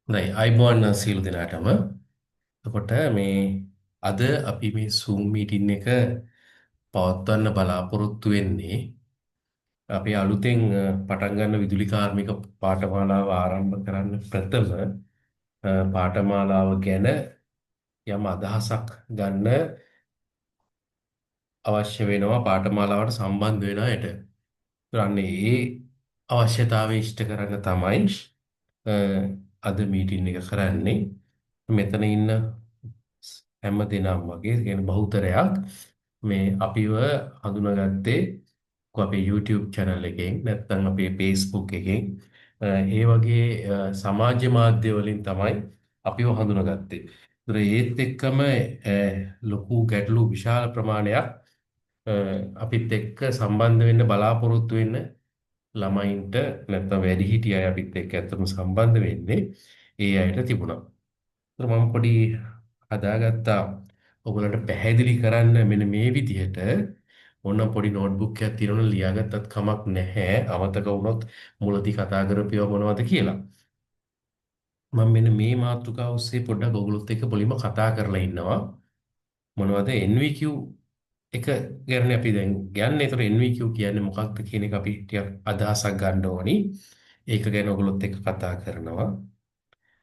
හොඳයි අයිබෝන් සීලු දෙනාටම. එතකොට මේ අද අපි මේ Zoom meeting එක පවත්වන්න බලාපොරොත්තු වෙන්නේ අපි අලුතෙන් පටන් ගන්න විදුලි කාර්මික පාඨමාලාව ආරම්භ කරන්න ප්‍රථම පාඨමාලාව ගැන යම් අදහසක් ගන්න අවශ්‍ය වෙනවා පාඨමාලාවට සම්බන්ධ වෙන අයට. කරන්නේ ඒ අවශ්‍යතාවය ඉෂ්ට කරගෙන තමයි අ, අද මීටින් එක කරන්නේ. මෙතන ඉන්න හැම දෙනාම වගේ කියන බහුතරයක් මේ අපිව හඳුනාගත්තේ අපේ YouTube channel එකෙන් නැත්නම් අපේ Facebook එකෙන් ඒ වගේ සමාජ මාධ්‍ය වලින් තමයි අපිව හඳුනාගත්තේ. ඒතර ඒත් එක්කම ලොකු ගැටලු විශාල ප්‍රමාණයක් අපිත් එක්ක සම්බන්ධ වෙන්න බලාපොරොත්තු වෙන්න ළමයින්ට නැත්නම් වැඩිහිටිය අය අපිත් එක්ක ඇත්තටම සම්බන්ධ වෙන්නේ ඒ අයට තිබුණා. ඒතර මම පොඩි හදාගත්තා ඔයගලන්ට පැහැදිලි කරන්න මෙන්න මේ විදිහට ඕනම් පොඩි නෝට්බුක් එකක් තියෙනවනම් ලියාගත්තත් කමක් නැහැ. අමතක වුණොත් මුලදී කතා කරපියව මොනවද කියලා. මම මෙන්න මේ මාතෘකාව ඔස්සේ පොඩ්ඩක් ඔයගලොත් එක්ක පොලිම කතා කරලා ඉන්නවා. මොනවද NVQ එක ගැන අපි දැන් යන්නේ. ඒතර NVQ කියන්නේ මොකක්ද කියන එක අපි ටිකක් අදහසක් ගන්න ඕනි. ඒක ගැන ඔයගලොත් එක්ක කතා කරනවා.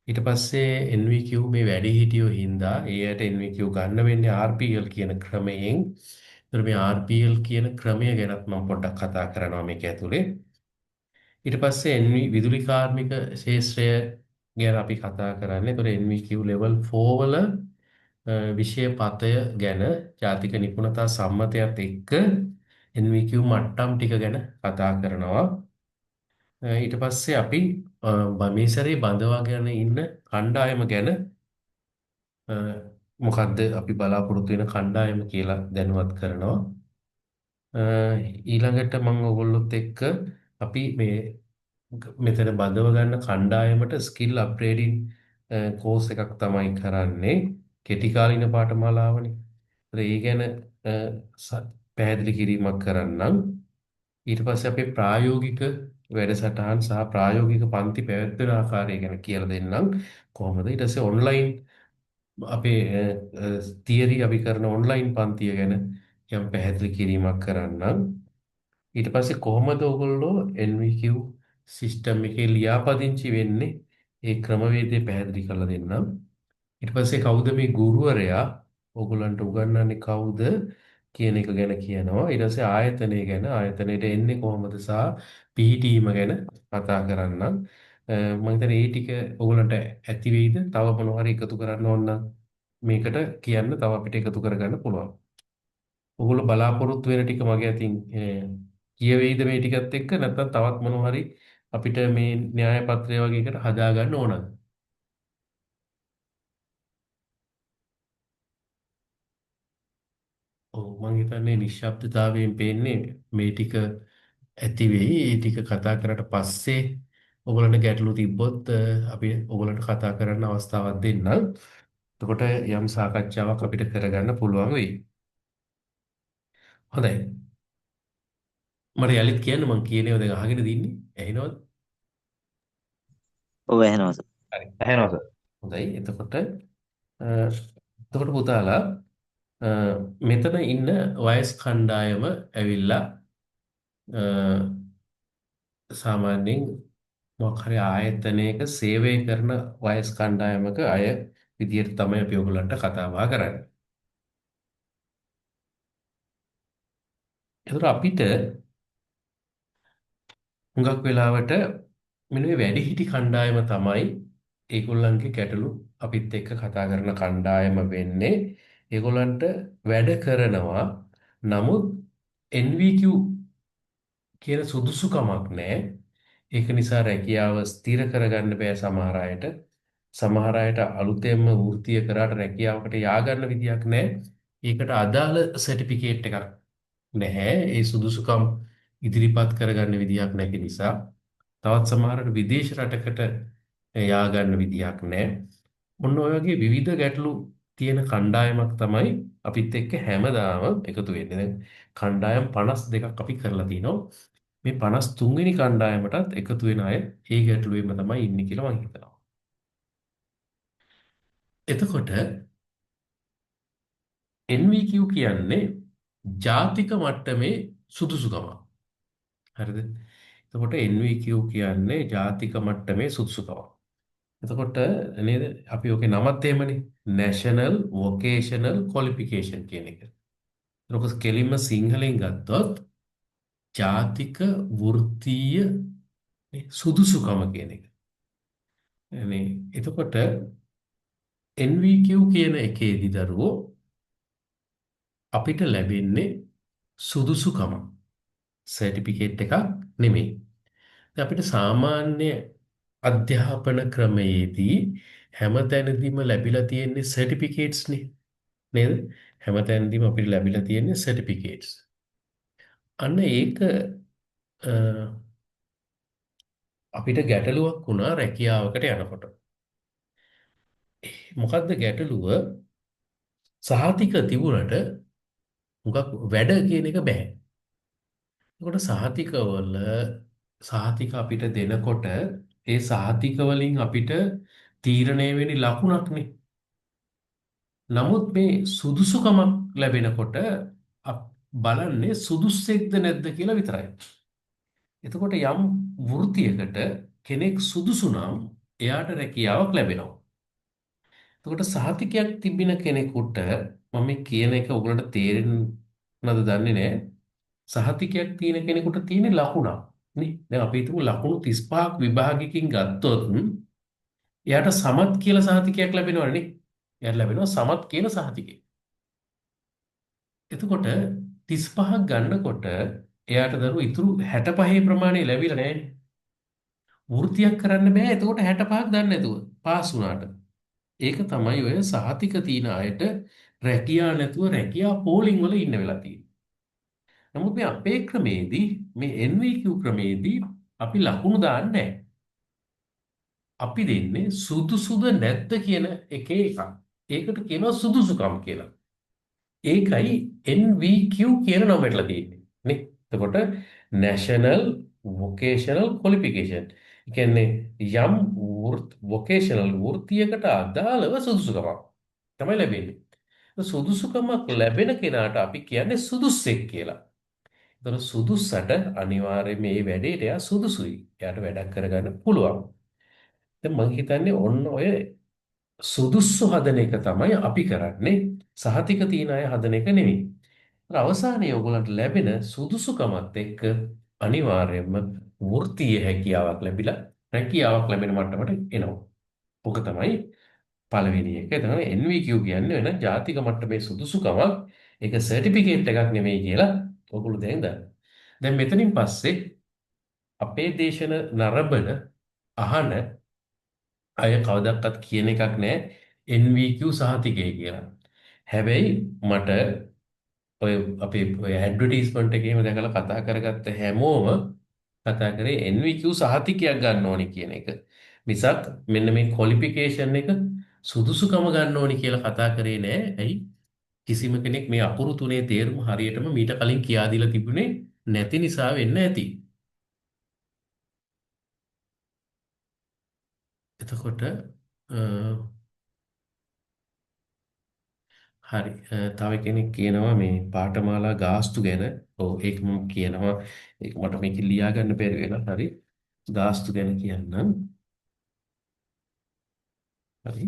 ඊට පස්සේ NVQ මේ වැඩි හිටියෝ හින්දා ඒයට NVQ ගන්න වෙන්නේ RPL කියන ක්‍රමයෙන්. ඒතර මේ RPL කියන ක්‍රමය ගැනත් මම පොඩ්ඩක් කතා කරනවා මේක ඇතුලේ. ඊට පස්සේ විදුලි කාර්මික ශාස්ත්‍රය ගැන අපි කතා කරන්නේ. ඒතර NVQ level 4 වල විෂය පතය ගැන ජාතික නිපුණතා සම්මතයත් එක්ක NVQ මට්ටම් ටික ගැන කතා කරනවා. ඊට පස්සේ අපි මේ සැරේ බඳවාගෙන ඉන්න කණ්ඩායම ගැන මොකද්ද අපි බලාපොරොත්තු වෙන කණ්ඩායම කියලා දැනුවත් කරනවා. ඊළඟට මම ඔයගොල්ලොත් එක්ක අපි මේ මෙතන බඳව ගන්න කණ්ඩායමට ස්කිල් අප්ග්‍රේඩින් කෝස් එකක් තමයි කරන්නේ. කෙටි කාලින පාඨමාලාවනේ. ඒ ගැන පැහැදිලි කිරීමක් කරන්නම්. ඊට පස්සේ අපේ ප්‍රායෝගික වැඩසටහන් සහ ප්‍රායෝගික පන්ති පැවැත්වෙන ආකාරය ගැන කියලා දෙන්නම්. කොහොමද ඊට පස්සේ ඔන්ලයින් අපේ තියරි අපි කරන ඔන්ලයින් පන්තිය ගැන යම් පැහැදිලි කිරීමක් කරන්නම්. ඊට පස්සේ කොහොමද ඔයගොල්ලෝ NVQ සිස්ටම් එකේ ලියාපදිංචි වෙන්නේ ඒ ක්‍රමවේදය පැහැදිලි කරලා දෙන්නම්. ඊට පස්සේ කවුද මේ ගුරුවරයා ඔයගොල්ලන්ට උගන්වන්නේ කවුද කියන එක ගැන කියනවා. ඊට පස්සේ ආයතනය ගැන ආයතනයට එන්නේ කොහොමද සහ පිහිටීම ගැන කතා කරන්නම්. මම හිතන්නේ මේ ටික ඔයගොල්ලන්ට ඇති වෙයිද? තව මොනවා හරි එකතු කරන්න ඕන නම් මේකට කියන්න තව අපිට එකතු කරගන්න පුළුවන්. ඔයගොල්ලෝ බලාපොරොත්තු වෙන ටික මගේ අතින් කියවෙයිද මේ ටිකත් එක්ක නැත්නම් තවත් මොනවා හරි අපිට මේ න්‍යාය පත්‍රය වගේ එකට හදාගන්න ඕනද? ඔව් මම හිතන්නේ නිශ්ශබ්දතාවයෙන් පේන්නේ මේ ටික ඇති වෙයි. ඒ ටික කතා කරලා පස්සේ ඔයගොල්ලන්ට ගැටලු තිබ්බොත් අපි ඔයගොල්ලන්ට කතා කරන්න අවස්ථාවක් දෙන්නම්. එතකොට යම් සාකච්ඡාවක් අපිට කරගන්න පුළුවන් වෙයි. හොඳයි. මට යලිත් කියන්න මං කියන ඒවා දැන් අහගෙන දින්නේ. ඇහෙනවද? ඔව් ඇහෙනවා සර්. හරි. ඇහෙනවද? හොඳයි. එතකොට පුතාලා මෙතන ඉන්න වයස් කණ්ඩායම ඇවිල්ලා සාමාන්‍යයෙන් මොකක් හරි ආයතනයක සේවය කරන වයස් කණ්ඩායමක අය විදියට තමයි අපි ඔයගොල්ලන්ට කතා බහ කරන්නේ. ඒතර අපිට හුඟක් වෙලාවට මෙන්න මේ වැඩිහිටි කණ්ඩායම තමයි ඒගොල්ලන්ගේ ගැටලු අපිත් එක්ක කතා කරන කණ්ඩායම වෙන්නේ. ඒගොල්ලන්ට වැඩ කරනවා. නමුත් NVQ කියන සුදුසුකමක් නැහැ. ඒක නිසා රැකියාව ස්ථිර කරගන්න බෑ සමහර අයට. සමහර අයට අලුතෙන්ම වෘත්තීය කරාට රැකියාවකට යආගන්න විදියක් නැහැ. ඒකට අදාළ සර්ටිෆිකේට් එකක් නැහැ. ඒ සුදුසුකම් ඉදිරිපත් කරගන්න විදියක් නැති නිසා තවත් සමහරට විදේශ රටකට යආගන්න විදියක් නැහැ. ඔන්න ඔය වගේ විවිධ ගැටලු තියෙන කණ්ඩායමක් තමයි අපිත් එක්ක හැමදාම එකතු වෙන්නේ. දැන් කණ්ඩායම් 52ක් අපි කරලා තිනවා. මේ 53 වෙනි කණ්ඩායමටත් එකතු වෙන අය ඒ ගැටලුවෙම තමයි ඉන්නේ කියලා මම හිතනවා. එතකොට NVQ කියන්නේ ජාතික මට්ටමේ සුදුසුකම. හරිද? එතකොට NVQ කියන්නේ ජාතික මට්ටමේ සුදුසුකම. එතකොට නේද අපි ඔකේ නමත් එහෙමනේ National Vocational Qualification කියන එක. ඒක කෙලින්ම සිංහලෙන් ගත්තොත් ජාතික වෘත්තීය සුදුසුකම කියන එක. නේ එතකොට NVQ කියන එකේදී දරුවෝ අපිට ලැබෙන්නේ සුදුසුකම සර්ටිෆිකේට් එකක් නෙමෙයි. දැන් අපිට සාමාන්‍ය අධ්‍යාපන ක්‍රමයේදී හැමතැනදීම ලැබිලා තියෙන්නේ සර්ටිෆිකේට්ස් නේ නේද? හැමතැනදීම අපිට ලැබිලා තියෙන්නේ සර්ටිෆිකේට්ස්. අන්න ඒක අ, අපිට ගැටලුවක් වුණා රැකියාවකට යනකොට. මොකද්ද ගැටලුව? සහතික තිබුණට මොකක් වැඩ කියන එක බෑ. එතකොට සහතික අපිට දෙනකොට ඒ සහතික වලින් අපිට තීරණය වෙන්නේ ලකුණක්නේ. නමුත් මේ සුදුසුකමක් ලැබෙනකොට බලන්නේ සුදුස්සෙක්ද නැද්ද කියලා විතරයි. එතකොට යම් වෘත්තියකට කෙනෙක් සුදුසු නම් එයාට රැකියාවක් ලැබෙනවා. එතකොට සහතිකයක් තිබෙන කෙනෙකුට මම මේ කියන එක ඔයගලන්ට තේරෙන්නද දන්නේ නැහැ. සහතිකයක් තියෙන කෙනෙකුට තියෙන ලකුණක් නේ. දැන් අපි හිතමු ලකුණු 35ක් විභාගයකින් ගත්තොත් එයාට සමත් කියලා සහතිකයක් ලැබෙනවනේ නේ. එයාට ලැබෙනවා සමත් කියන සහතිකය. එතකොට 35ක් ගන්නකොට එයාට දරුවෝ ඉතුරු 65 ප්‍රමාණය ලැබිලා නැහැනේ. වෘත්තියක් කරන්න බෑ. එතකොට 65ක් දන්නේ නැතුව පාස් වුණාට. ඒක තමයි ඔය සහතික තියෙන අයට රැකියාව නැතුව රැකියාව පෝලිං වල ඉන්න වෙලා තියෙන්නේ. නමුත් මේ අපේ ක්‍රමේදී මේ NVQ ක්‍රමේදී අපි ලකුණු දාන්නේ නැහැ. අපි දෙන්නේ සුදුසුද නැද්ද කියන එකේ එකක්. ඒකට කියනවා සුදුසුකම් කියලා. ඒකයි NVQ කියන නම වැටලා තියෙන්නේ. නේ? එතකොට National Vocational Qualification. ඒ කියන්නේ යම් vocational වෘත්තියකට අදාළව සුදුසුකමක් තමයි ලැබෙන්නේ. සුදුසුකමක් ලැබෙන කෙනාට අපි කියන්නේ සුදුස්සෙක් කියලා. එතකොට සුදුස්සට අනිවාර්යයෙන් මේ වැඩේට එයා සුදුසුයි. එයාට වැඩක් කරගන්න පුළුවන්. දැන් මම හිතන්නේ ඔන්න ඔය සුදුස්සු හදන එක තමයි අපි කරන්නේ. සහතික තියන අය හදන එක නෙමෙයි. අවසානයේ ඔයගොල්ලන්ට ලැබෙන සුදුසුකමත් එක්ක අනිවාර්යයෙන්ම වෘත්තීය හැකියාවක් ලැබිලා රැකියාවක් ලැබෙන මට්ටමට එනවා. ඔක තමයි පළවෙනි එක. එතන NVQ කියන්නේ වෙන ජාතික මට්ටමේ සුදුසුකමක්. ඒක සර්ටිෆිකේට් එකක් නෙමෙයි කියලා ඔයගොල්ලෝ දැන් දන්නවා. දැන් මෙතනින් පස්සේ අපේ දේශන නරඹන අහන අය කවදාවත් කියන එකක් නෑ NVQ සහතිකය කියලා. හැබැයි මට ඔය අපේ ඔය ඇඩ්වර්ටයිස්මන්ට් එකේම දැකලා කතා කරගත්ත හැමෝම කතා කරේ NVQ සහතිකයක් ගන්න ඕනි කියන එක. මිසක් මෙන්න මේ ක්වොලිෆිකේෂන් එක සුදුසුකම ගන්න ඕනි කියලා කතා කරේ නෑ. ඇයි? කිසිම කෙනෙක් මේ අකුරු තුනේ තේරුම හරියටම මීට කලින් කියා දීලා තිබුණේ නැති නිසා වෙන්න ඇති. එතකොට හරි තව කෙනෙක් කියනවා මේ පාඨමාලා ගාස්තු ගැන. ඔව් ඒක මම කියනවා. ඒක මට මේක ලියා ගන්න බැරි වෙනවා. හරි. ගාස්තු ගැන කියන්නම්. හරි.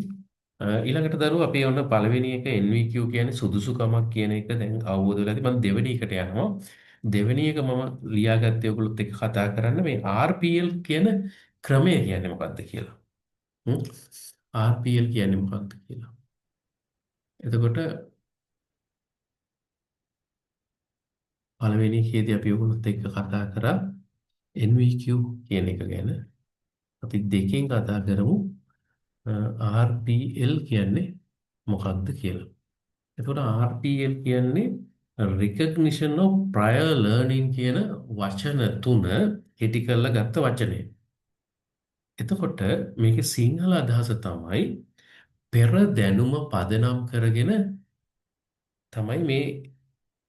ඊළඟට දරුවෝ අපි ඔන්න පළවෙනි එක NVQ කියන්නේ සුදුසුකමක් කියන එක දැන් අවබෝධ වෙලා ඉතින් මම දෙවෙනි එකට යනවා. දෙවෙනි එක මම ලියාගත්තේ ඔයගොල්ලොත් එක්ක කතා කරන්න මේ RPL කියන ක්‍රමය කියන්නේ මොකක්ද කියලා. හ්ම්? RPL කියන්නේ මොකක්ද කියලා. එතකොට පළවෙනි එකේදී අපි ඔයගොල්ලොත් එක්ක කතා කරා NVQ කියන එක ගැන. අපි දෙකෙන් කතා කරමු RPL කියන්නේ මොකක්ද කියලා. එතකොට RPL කියන්නේ recognition of prior learning කියන වචන තුන කෙටි කරලා ගත්ත වචනය. එතකොට මේකේ සිංහල අදහස තමයි පෙර දැනුම පදනම් කරගෙන තමයි මේ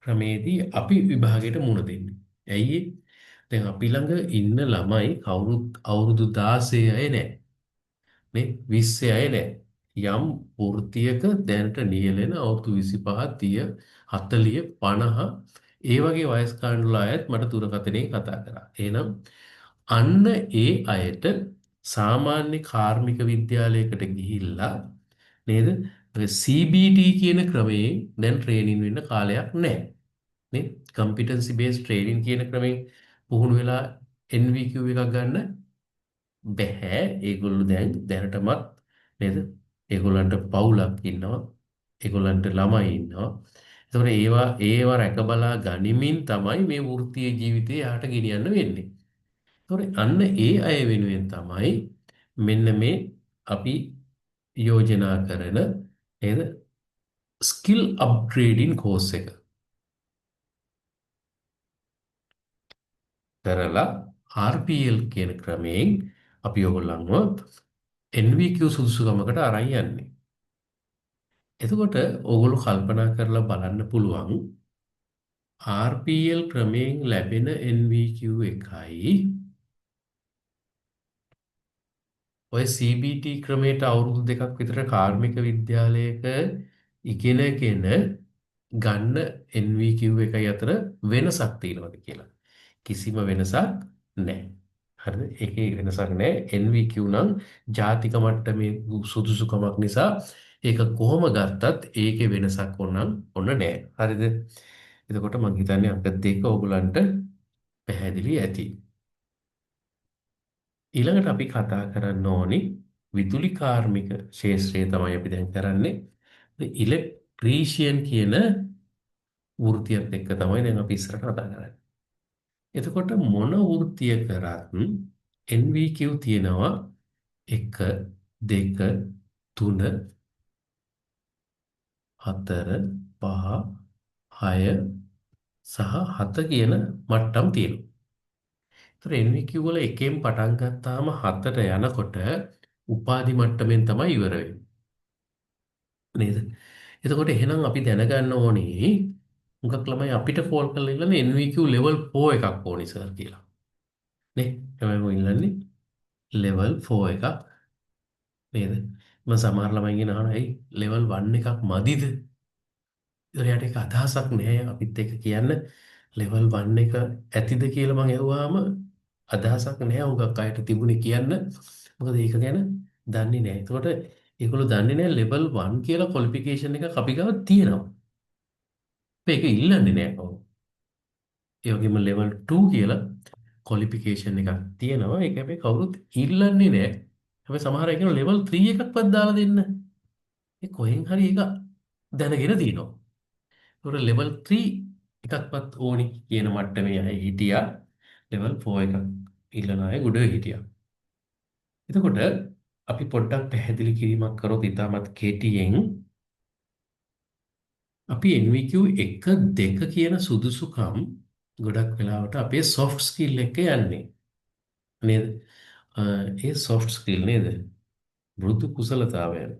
ක්‍රමේදී අපි විභාගයට මුහුණ දෙන්නේ. ඇයි ඒ? දැන් අපි ළඟ ඉන්න ළමයි කවුරුත් අවුරුදු 16 අය නැහැ. නේ 20 අය නැහැ. යම් වෘත්තියක දැනට නියැලෙන අවුරුදු 25 30 40 50 ඒ වගේ වයස් කාණ්ඩවල අයත් මට දුරකථනයෙන් කතා කරා. එහෙනම් අන්න ඒ අයට සාමාන්‍ය කාර්මික විද්‍යාලයකට ගිහිල්ලා නේද? CBT කියන ක්‍රමයෙන් දැන් ට්‍රේනින් වෙන්න කාලයක් නැහැ. නේ? කම්පිටන්සි බේස් ට්‍රේනින් කියන ක්‍රමයෙන් පුහුණු වෙලා NVQ එකක් ගන්න බැහැ. ඒගොල්ලෝ දැන් දැනටමත් නේද? ඒගොල්ලන්ට පවුලක් ඉන්නවා. ඒගොල්ලන්ට ළමයි ඉන්නවා. ඒතකොට ඒවා රැක බලා ගනිමින් තමයි මේ වෘත්තීය ජීවිතය යාට ගෙනියන්න වෙන්නේ. ඒතකොට අන්න ඒ අය වෙනුවෙන් තමයි මෙන්න මේ අපි යෝජනා කරන නේද? ස්කිල් අප්ග්‍රේඩින් කෝස් එක කරලා RPL කියන ක්‍රමයෙන් අපි ඔයගොල්ලන්ව NVQ සුදුසුකමකට අරන් යන්නේ. එතකොට ඕගොල්ලෝ කල්පනා කරලා බලන්න පුළුවන් RPL ක්‍රමයෙන් ලැබෙන NVQ එකයි ඔය CBT ක්‍රමයට අවුරුදු දෙකක් විතර කාර්මික විද්‍යාලයක ඉගෙනගෙන ගන්න NVQ එකයි අතර වෙනසක් තියෙනවද කියලා. කිසිම වෙනසක් නැහැ. හරිද? ඒකේ වෙනසක් නැහැ. NVQ නම් ජාතික මට්ටමේ සුදුසුකමක් නිසා ඒක කොහොම ගත්තත් ඒකේ වෙනසක් ඔන්න නැහැ. හරිද? එතකොට මම හිතන්නේ අංක 2 ඕගලන්ට පැහැදිලි ඇති. ඊළඟට අපි කතා කරන්න ඕනි විදුලි කාර්මික ක්ෂේත්‍රය තමයි අපි දැන් කරන්නේ. ඉලෙක්ට්‍රීෂියන් කියන වෘත්තියත් එක්ක තමයි දැන් අපි ඉස්සරහට කතා කරන්නේ. එතකොට මොන වෘත්තිය කරත් NVQ තියෙනවා 1 2 3 4 5 6 සහ 7 කියන මට්ටම් තියෙනවා. ඒතර NVQ වල එකෙන් පටන් ගත්තාම 7ට යනකොට උපාධි මට්ටමින් තමයි ඉවර වෙන්නේ. නේද? එතකොට එහෙනම් අපි දැනගන්න ඕනේ මුගක් ළමයි අපිට කෝල් කරලා ඉල්ලන්නේ NVQ level 4 එකක් ඕනි සර් කියලා. නේ? තමයි ඉල්ලන්නේ level 4 එකක් නේද? මම සමහර ළමයින්ගෙන් අහනවා "ඇයි level 1 එකක් මදිද?" එයාට ඒක අදහසක් නැහැ අපිත් එක්ක කියන්න level 1 එක ඇතිද කියලා මම ඇහුවාම අදහසක් නැහැ උගක් අයට තිබුණේ කියන්න. මොකද ඒක ගැන දන්නේ නැහැ. ඒකට ඒගොල්ලෝ දන්නේ නැහැ level 1 කියලා qualification එකක් අපි ගාව තියෙනවා. ඒක ඉල්ලන්නේ නැහැ කවුරු. ඒ වගේම level 2 කියලා qualification එකක් තියෙනවා. ඒක හැබැයි කවුරුත් ඉල්ලන්නේ නැහැ. හැබැයි සමහර අය කියනවා level 3 එකක්වත් දාලා දෙන්න. ඒ කොහෙන් හරි ඒක දැනගෙන තියෙනවා. ඒකට level 3 එකක්වත් ඕනි කියන මට්ටමේ අය හිටියා. level 4 එකක් ඉල්ලන අය ගොඩ හිටියා. එතකොට අපි පොඩ්ඩක් පැහැදිලි කිරීමක් කරොත් ඉතාමත් කෙටියෙන් අපි NVQ 1 2 කියන සුදුසුකම් ගොඩක් වෙලාවට අපේ soft skill එක යන්නේ නේද? ඒ soft skill නේද? මෘදු කුසලතාවයන්.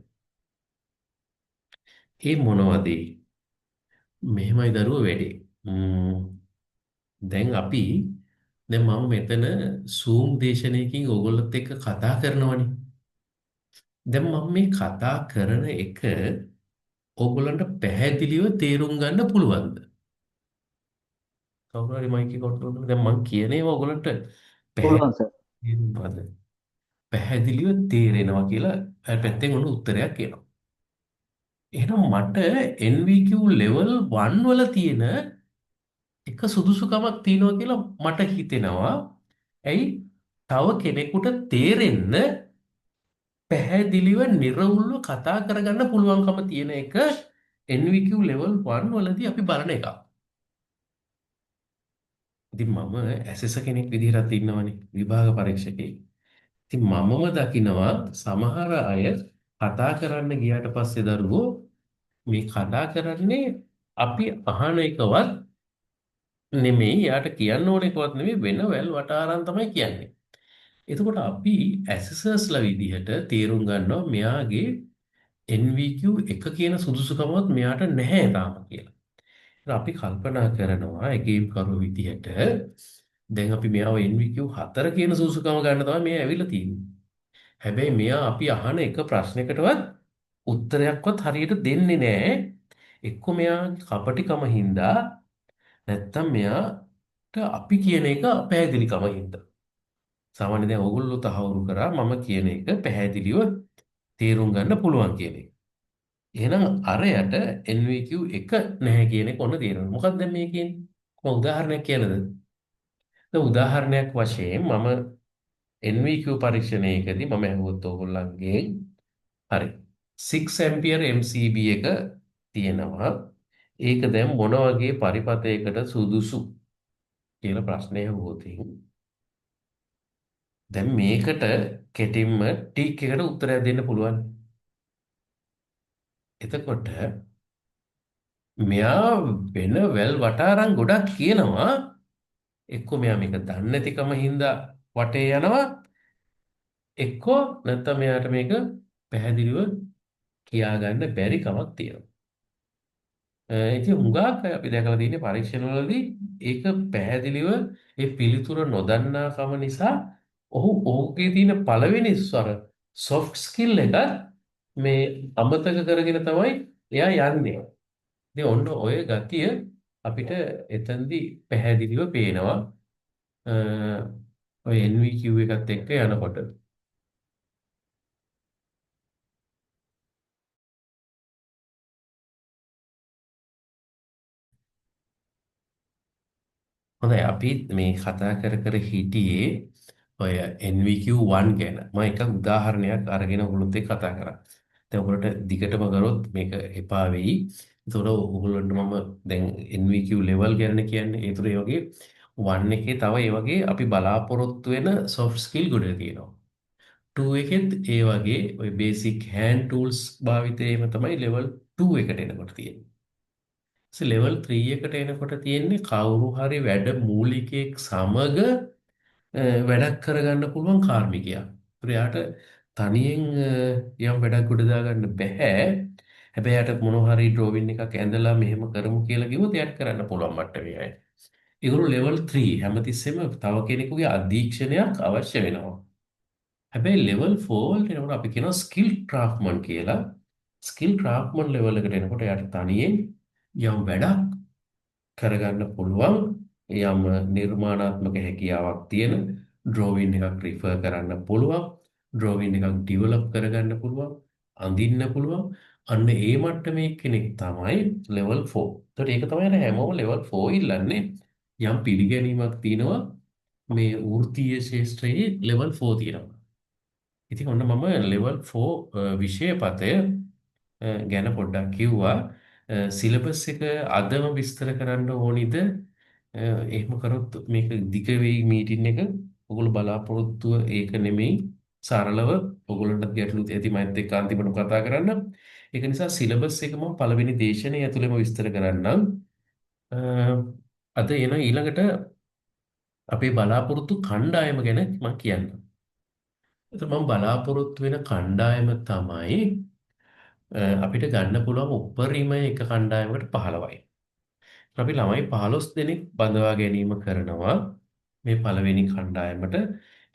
ඒ මොනවද? මෙහෙමයි දරුවෝ වැඩේ. දැන් මම මෙතන Zoom දේශනයකින් ඕගොල්ලොත් එක්ක කතා කරනවනේ. දැන් මම මේ කතා කරන එක ඕගොල්ලන්ට පැහැදිලිව තේරුම් ගන්න පුළුවන්ද? කවුරු හරි මයික් එක ඔන් කරනවා. දැන් මම කියන ඒවා ඕගොල්ලන්ට පුළුවන් සර්. පැහැදිලිවද? පැහැදිලිව තේරෙනවා කියලා පැත්තෙන් ඔන්න උත්තරයක් එනවා. එහෙනම් මට NVQ level 1 වල තියෙන එක සුදුසුකමක් තියෙනවා කියලා මට හිතෙනවා. ඇයි? තව කෙනෙකුට තේරෙන්න පැහැදිලිව නිර්වුල්ව කතා කරගන්න පුළුවන්කම තියෙන එක NVQ level 1 වලදී අපි බලන එක. ඉතින් මම ඇසෙස කෙනෙක් විදිහට ඉන්නවනේ විභාග පරීක්ෂකයෙක්. ඉතින් මමම දකිනවා සමහර අය කතා කරන්න ගියාට පස්සේ දරුවෝ මේ කතා කරන්නේ අපි අහන එකවත් නෙමෙයි යාට කියන්න ඕන එකවත් නෙමෙයි වෙන වැල් වටාරම් තමයි කියන්නේ. එතකොට අපි ඇසෙසර්ස්ලා විදිහට තේරුම් ගන්නවා මෙයාගේ NVQ 1 කියන සුදුසුකමවත් මෙයාට නැහැ තාම කියලා. ඉතින් අපි කල්පනා කරනවා එකේම් කරු විදිහට දැන් අපි මෙයාව NVQ 4 කියන සුදුසුකම ගන්න තමයි මේ ඇවිල්ලා තියෙන්නේ. හැබැයි මෙයා අපි අහන එක ප්‍රශ්නයකටවත් උත්තරයක්වත් හරියට දෙන්නේ නැහැ. එක්ක මෙයාගේ කපටිකම හින්දා නැත්තම් මෙයාට අපි කියන එක පැහැදිලිකම හින්දා. සාමාන්‍යයෙන් දැන් ඕගොල්ලෝ තහවුරු කරා මම කියන එක පැහැදිලිව තේරුම් ගන්න පුළුවන් කියන එක. එහෙනම් අරයට NVQ එක නැහැ කියන එක ඔන්න තේරෙනවා. මොකක්ද දැන් මේ කියන්නේ? කොහොම උදාහරණයක් කියලාද? දැන් උදාහරණයක් වශයෙන් මම NVQ පරීක්ෂණයකදී මම අහුවොත් ඕගොල්ලන්ගෙන් හරි 6 ඇම්පියර් MCB එක තියෙනවා. ඒක දැන් මොන වගේ පරිපථයකට සුදුසු කියලා ප්‍රශ්නය අහුවොත් දැන් මේකට කෙටින්ම ටික් එකට උත්තරයක් දෙන්න පුළුවන්. එතකොට මෙයා වෙන වැල් වටාරම් ගොඩක් කියනවා. එක්කෝ මෙයා මේක දන්නේ නැතිකම හින්දා වටේ යනවා. එක්කෝ නැත්තම් මෙයාට මේක පැහැදිලිව කියාගන්න බැරි කමක් තියෙනවා. ඉතින් හුඟක් අපි දැකලා තියෙන්නේ පරීක්ෂණවලදී ඒක පැහැදිලිව ඒ පිළිතුර නොදන්නාකම නිසා ඔහුගේ තියෙන පළවෙනි ස්වර soft skill එක මේ අමතක කරගෙන තමයි එයා යන්නේ. ඉතින් ඔන්න ඔය ගතිය අපිට එතනදී පැහැදිලිව පේනවා. අ, ඔය NVQ එකත් එක්ක යනකොට. හොඳයි අපි මේ කතා කර කර හිටියේ ඔය NVQ1 ගැන. මම එක උදාහරණයක් අරගෙන ඔයගොල්ලොත් එක්ක කතා කරා. දැන් ඔයගොල්ලන්ට දිගටම කරොත් මේක එපා වෙයි. ඒතකොට ඔයගොල්ලන්ට මම දැන් NVQ level ගැන කියන්නේ. ඒතර ඒ වගේ 1 එකේ තව ඒ වගේ අපි බලාපොරොත්තු වෙන soft skill ගොඩ තියෙනවා. 2 එකෙත් ඒ වගේ ඔය basic hand tools භාවිතයේම තමයි level 2 එකට එනකොට තියෙන්නේ. ලෙවල් 3 එකට එනකොට තියෙන්නේ කවුරු හරි වැඩ මූලිකයෙක් සමග වැඩක් කරගන්න පුළුවන් කාර්මිකයා. ඒතර එයාට තනියෙන් යම් වැඩක් ගොඩ දාගන්න බෑ. හැබැයි එයාට මොනවා හරි ඩ්‍රෝවින් එකක් ඇඳලා මෙහෙම කරමු කියලා කිව්වොත් එයාට කරන්න පුළුවන් මට්ටමේ අය. ඒගොල්ලෝ ලෙවල් 3 හැමතිස්සෙම තව කෙනෙකුගේ අධීක්ෂණයක් අවශ්‍ය වෙනවා. හැබැයි ලෙවල් 4 වලට එනකොට අපි කියනවා ස්කිල් ක්‍රාෆ්ට්මන් කියලා. ස්කිල් ක්‍රාෆ්ට්මන් ලෙවල් එකට එනකොට එයාට තනියෙන් යම් වැඩක් කරගන්න පුළුවන් යම් නිර්මාණාත්මක හැකියාවක් තියෙන ඩ්‍රෝවින් එකක් රිෆර් කරන්න පුළුවන් ඩ්‍රෝවින් එකක් ඩිවලොප් කරගන්න පුළුවන් අඳින්න පුළුවන් අන්න ඒ මට්ටමේ කෙනෙක් තමයි ලෙවල් 4. ඒතකොට ඒක තමයි අර හැමෝම ලෙවල් 4 ඉල්ලන්නේ යම් පිළිගැනීමක් තියෙනවා මේ වෘත්තීය ශාස්ත්‍රයේ ලෙවල් 4 තියෙනවා. ඉතින් ඔන්න මම ලෙවල් 4 විෂය පතය ගැන පොඩ්ඩක් කිව්වා. සිලබස් එක අදම විස්තර කරන්න ඕනිද? එහෙම කරොත් මේක දිග වෙයි මීටින් එක. ඔයගොල්ලෝ බලාපොරොත්තුව ඒක නෙමෙයි. සරලව ඔයගොල්ලන්ට ගැටලු ඇති මයිත් එක්ක අන්තිමට කතා කරන්න. ඒක නිසා සිලබස් එක මම පළවෙනි දේශනය ඇතුළේම විස්තර කරන්නම්. අ, අද එන ඊළඟට අපේ බලාපොරොත්තු කණ්ඩායම ගැන මම කියන්නම්. එතකොට මම බලාපොරොත්තු වෙන කණ්ඩායම තමයි අපිට ගන්න පුළුවන් උපරිම එක කණ්ඩායමකට 15යි. අපි ළමයි 15 දෙනෙක් බඳවා ගැනීම කරනවා මේ පළවෙනි කණ්ඩායමට.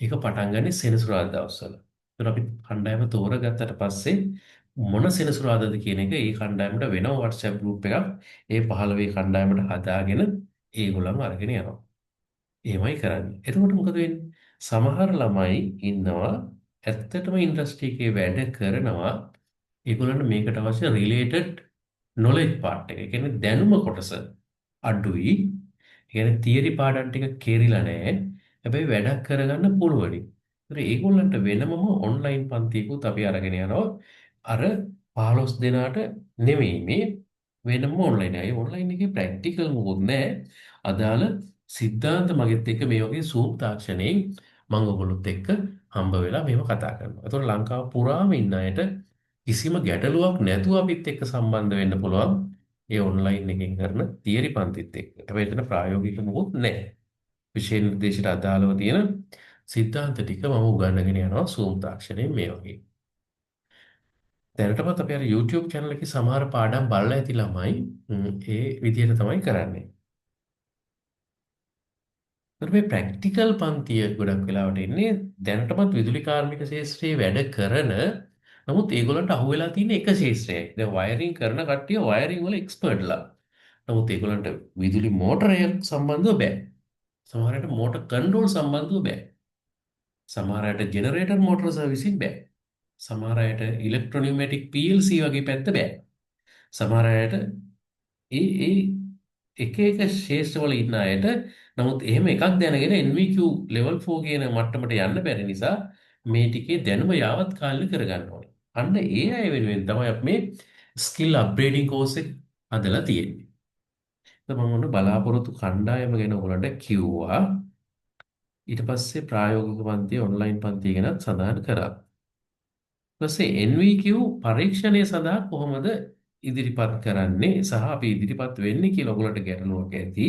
ඒක පටන් ගන්නේ සෙනසුරාදා දවස්වල. ඒතර අපි කණ්ඩායම තෝරගත්තට පස්සේ මොන සෙනසුරාදාද කියන එක ඒ කණ්ඩායමට වෙනම WhatsApp group එකක් ඒ 15 කණ්ඩායමට හදාගෙන ඒගොල්ලන්ව අරගෙන යනවා. එහෙමයි කරන්නේ. එතකොට මොකද වෙන්නේ? සමහර ළමයි ඉන්නවා ඇත්තටම ඉන්ඩස්ට්‍රි එකේ වැඩ කරනවා. ඒගොල්ලන්ට මේකට අවශ්‍ය රිලේටඩ් නොලෙජ් පාර්ට් එක. ඒ කියන්නේ දැනුම කොටස අඩුයි. ඒ කියන්නේ තියරි පාඩම් ටික කෙරිලා නැහැ. හැබැයි වැඩක් කරගන්න පුළුවනි. ඒතර ඒගොල්ලන්ට වෙනමම ඔන්ලයින් පන්තියකුත් අපි අරගෙන යනවා. අර 15 දෙනාට නෙමෙයි මේ වෙනම ඔන්ලයින්. ඒ ඔන්ලයින් එකේ ප්‍රැක්ටිකල් මොකුත් නැහැ. අදාළ සිද්ධාන්ත මගෙත් එක්ක මේ වගේ Zoom තාක්ෂණයෙන් මම ඔයගොල්ලොත් එක්ක හම්බ වෙලා මේව කතා කරනවා. ඒතකොට ලංකාව පුරාම ඉන්න අයට කිසිම ගැටලුවක් නැතුව අපිත් එක්ක සම්බන්ධ වෙන්න පුළුවන් ඒ ඔන්ලයින් එකෙන් කරන තියරි පන්තිත් එක්ක. හැබැයි එතන ප්‍රායෝගික මොකුත් නැහැ. විෂය නිර්දේශයට අදාළව තියෙන සිද්ධාන්ත ටික මම උගන්වගෙන යනවා Zoom තාක්ෂණයෙන් මේ වගේ. දැනටමත් අපි අර YouTube channel එකේ සමහර පාඩම් බලලා ඇති ළමයි ඒ විදිහට තමයි කරන්නේ. ඒත් මේ ප්‍රැක්ටිකල් පන්තිය ගොඩක් වෙලාවට එන්නේ දැනටමත් විදුලි කාර්මික ශාස්ත්‍රයේ වැඩ කරන නමුත් ඒගොල්ලන්ට අහුවෙලා තියෙන එක ශේෂ්ත්‍රයයි. දැන් වයරින් කරන කට්ටිය වයරින් වල එක්ස්පර්ට්ලා. නමුත් ඒගොල්ලන්ට විදුලි මෝටරය සම්බන්ධව බෑ. සමහර අයට මෝටර් කන්ට්‍රෝල් සම්බන්ධව බෑ. සමහර අයට ජෙනරේටර් මෝටර සර්විසින් බෑ. සමහර අයට ඉලෙක්ට්‍රොනියමැටික් PLC වගේ පැත්ත බෑ. සමහර අයට ඒ එක එක ශේෂ්ත්‍රවල ඉන්න අයට නමුත් එහෙම එකක් දැනගෙන NVQ level 4 කියන මට්ටමට යන්න බැරි නිසා මේ ටිකේ දැනුම යාවත් කාලින කරගන්න ඕනේ. අන්න ඒ අය වෙනුවෙන් තමයි අපි මේ ස්කිල් අප්ග්‍රේඩින් කෝස් එක හදලා තියෙන්නේ. මම ඔන්න බලාපොරොත්තු කණ්ඩායම ගැන ඔයගලන්ට කිව්වා. ඊට පස්සේ ප්‍රායෝගික පන්තිය ඔන්ලයින් පන්තිය ගැනත් සඳහන් කරා. ඊට පස්සේ NVQ පරීක්ෂණය සඳහා කොහොමද ඉදිරිපත් කරන්නේ සහ අපි ඉදිරිපත් වෙන්නේ කියලා ඔයගලන්ට ගැටලුවක් ඇති.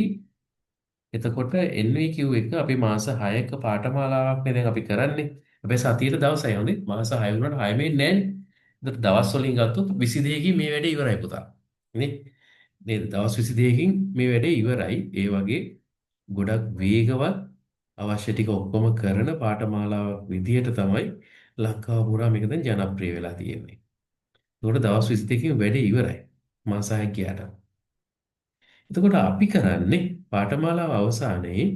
එතකොට NVQ එක අපි මාස 6ක පාඨමාලාවක් නේ දැන් අපි කරන්නේ. හැබැයි සතියේ දවසයි හොඳේ. මාස 6 වුණාට 6 වෙන්නේ නැහැ නේ. ඒතර දවස් වලින් ගත්තොත් 22කින් මේ වැඩේ ඉවරයි පුතා. නේ? නේද? දවස් 22කින් මේ වැඩේ ඉවරයි. ඒ වගේ ගොඩක් වේගවත් අවශ්‍ය ටික ඔක්කොම කරන පාඨමාලාවක් විදියට තමයි ලංකාව පුරා මේක දැන් ජනප්‍රිය වෙලා තියෙන්නේ. ඒකට දවස් 22කින් වැඩේ ඉවරයි. මාස 6ක් ගියාට. එතකොට අපි කරන්නේ පාඨමාලාව අවසානයේ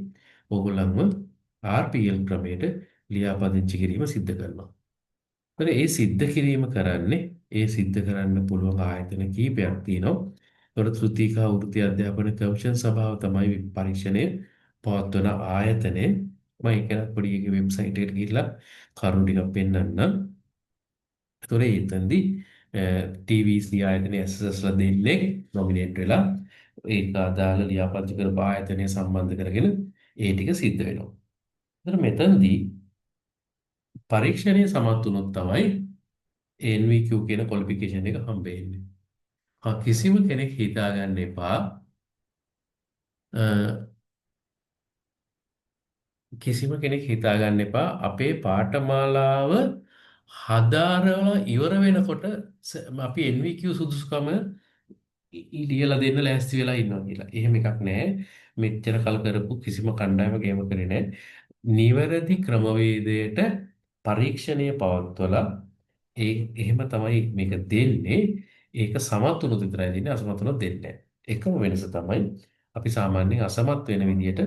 ඕගොල්ලන්ව RPL ක්‍රමයට ලියාපදිංචි කිරීම සිද්ධ කරනවා. ඒතර ඒ සිද්ධ කිරීම කරන්නේ ඒ සිද්ධ කරන්න පුළුවන් ආයතන කීපයක් තියෙනවා. ඒතර තෘතීකා වෘත්ති අධ්‍යාපන කමිෂන් සභාව තමයි පරීක්ෂණය පවත්වන ආයතනය. මම ඒක පොඩි එකේ වෙබ්සයිට් එකට ගිහිල්ලා කරුණු ටිකක් පෙන්නන්නම්. ඒතර එතෙන්දී TVC ආයතනයේ SSSලා දෙන්නේ නොමිනේට් වෙලා ඒක අදාළ ලියාපදිංචි කරපු ආයතනය සම්බන්ධ කරගෙන ඒ ටික සිද්ධ වෙනවා. ඒතර මෙතනදී පරීක්ෂණය සමත් වුණොත් තමයි NVQ කියන ක්වොලිෆිකේෂන් එක හම්බ වෙන්නේ. කිසිම කෙනෙක් හිතාගන්න එපා කිසිම කෙනෙක් හිතාගන්න එපා අපේ පාඨමාලාව හදාරලා ඉවර වෙනකොට අපි NVQ සුදුසුකම ලියලා දෙන්න ලෑස්ති වෙලා ඉන්නවා කියලා. එහෙම එකක් නැහැ. මෙච්චර කල් කරපු කිසිම කණ්ඩායමක් එහෙම කරේ නැහැ. නිවැරදි ක්‍රමවේදයට පරීක්ෂණය පවත්වලා එහෙම තමයි මේක දෙන්නේ. ඒක සමත් වුණොත් විතරයි දෙන්නේ. අසමත් වුණොත් දෙන්නේ නැහැ. එකම වෙනස තමයි අපි සාමාන්‍යයෙන් අසමත් වෙන විදියට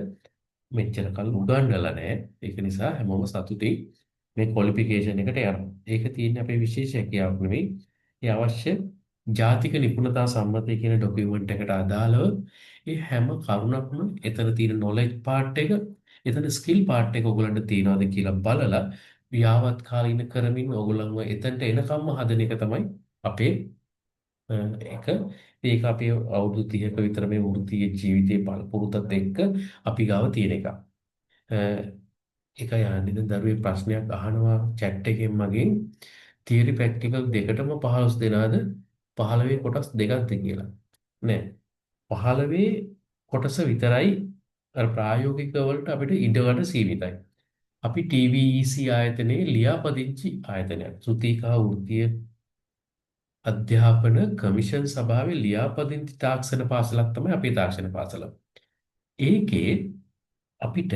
මෙච්චර කල් උගන්වලා නැහැ. ඒක නිසා හැමෝම සතුටින් මේ ක්වොලිෆිකේෂන් එකට යනවා. ඒක තියෙන්නේ අපේ විශේෂ හැකියාවක් නෙවෙයි. ඒ අවශ්‍ය ජාතික නිපුණතා සම්මතය කියන ડોකියුමන්ට් එකට අදාළව ඒ හැම කරුණක්ම එතන තියෙන නොලෙජ් පාර්ට් එක, එතන ස්කිල් පාර්ට් එක ඔයගලන්ට තියනවාද කියලා බලලා ව්‍යාවත් කාලීන කරමින් ඔයගලන්ව එතනට එනකම්ම හදන එක තමයි අපේ එක. ඒක අපේ අවුරුදු 30ක විතර මේ වෘත්තීය ජීවිතයේ පළපුරුතත් එක්ක අපි ගාව තියෙන එක. ඒකයි යන්නේ දැන් දරුවේ ප්‍රශ්නයක් අහනවා chat එකෙන් මගෙන් තියරි ප්‍රැක්ටිකල් දෙකටම 15 දෙනාද 15 කොටස් දෙකක්ද කියලා. නෑ. 15 කොටස විතරයි අර ප්‍රායෝගික වලට අපිට ඉඩකට සීමිතයි. අපි TVEC ආයතනයේ ලියාපදිංචි ආයතනයක්. සුතිකා වෘත්තීය අධ්‍යාපන කමිෂන් සභාවේ ලියාපදිංචි තාක්ෂණ පාසලක් තමයි අපේ තාක්ෂණ පාසල. ඒකේ අපිට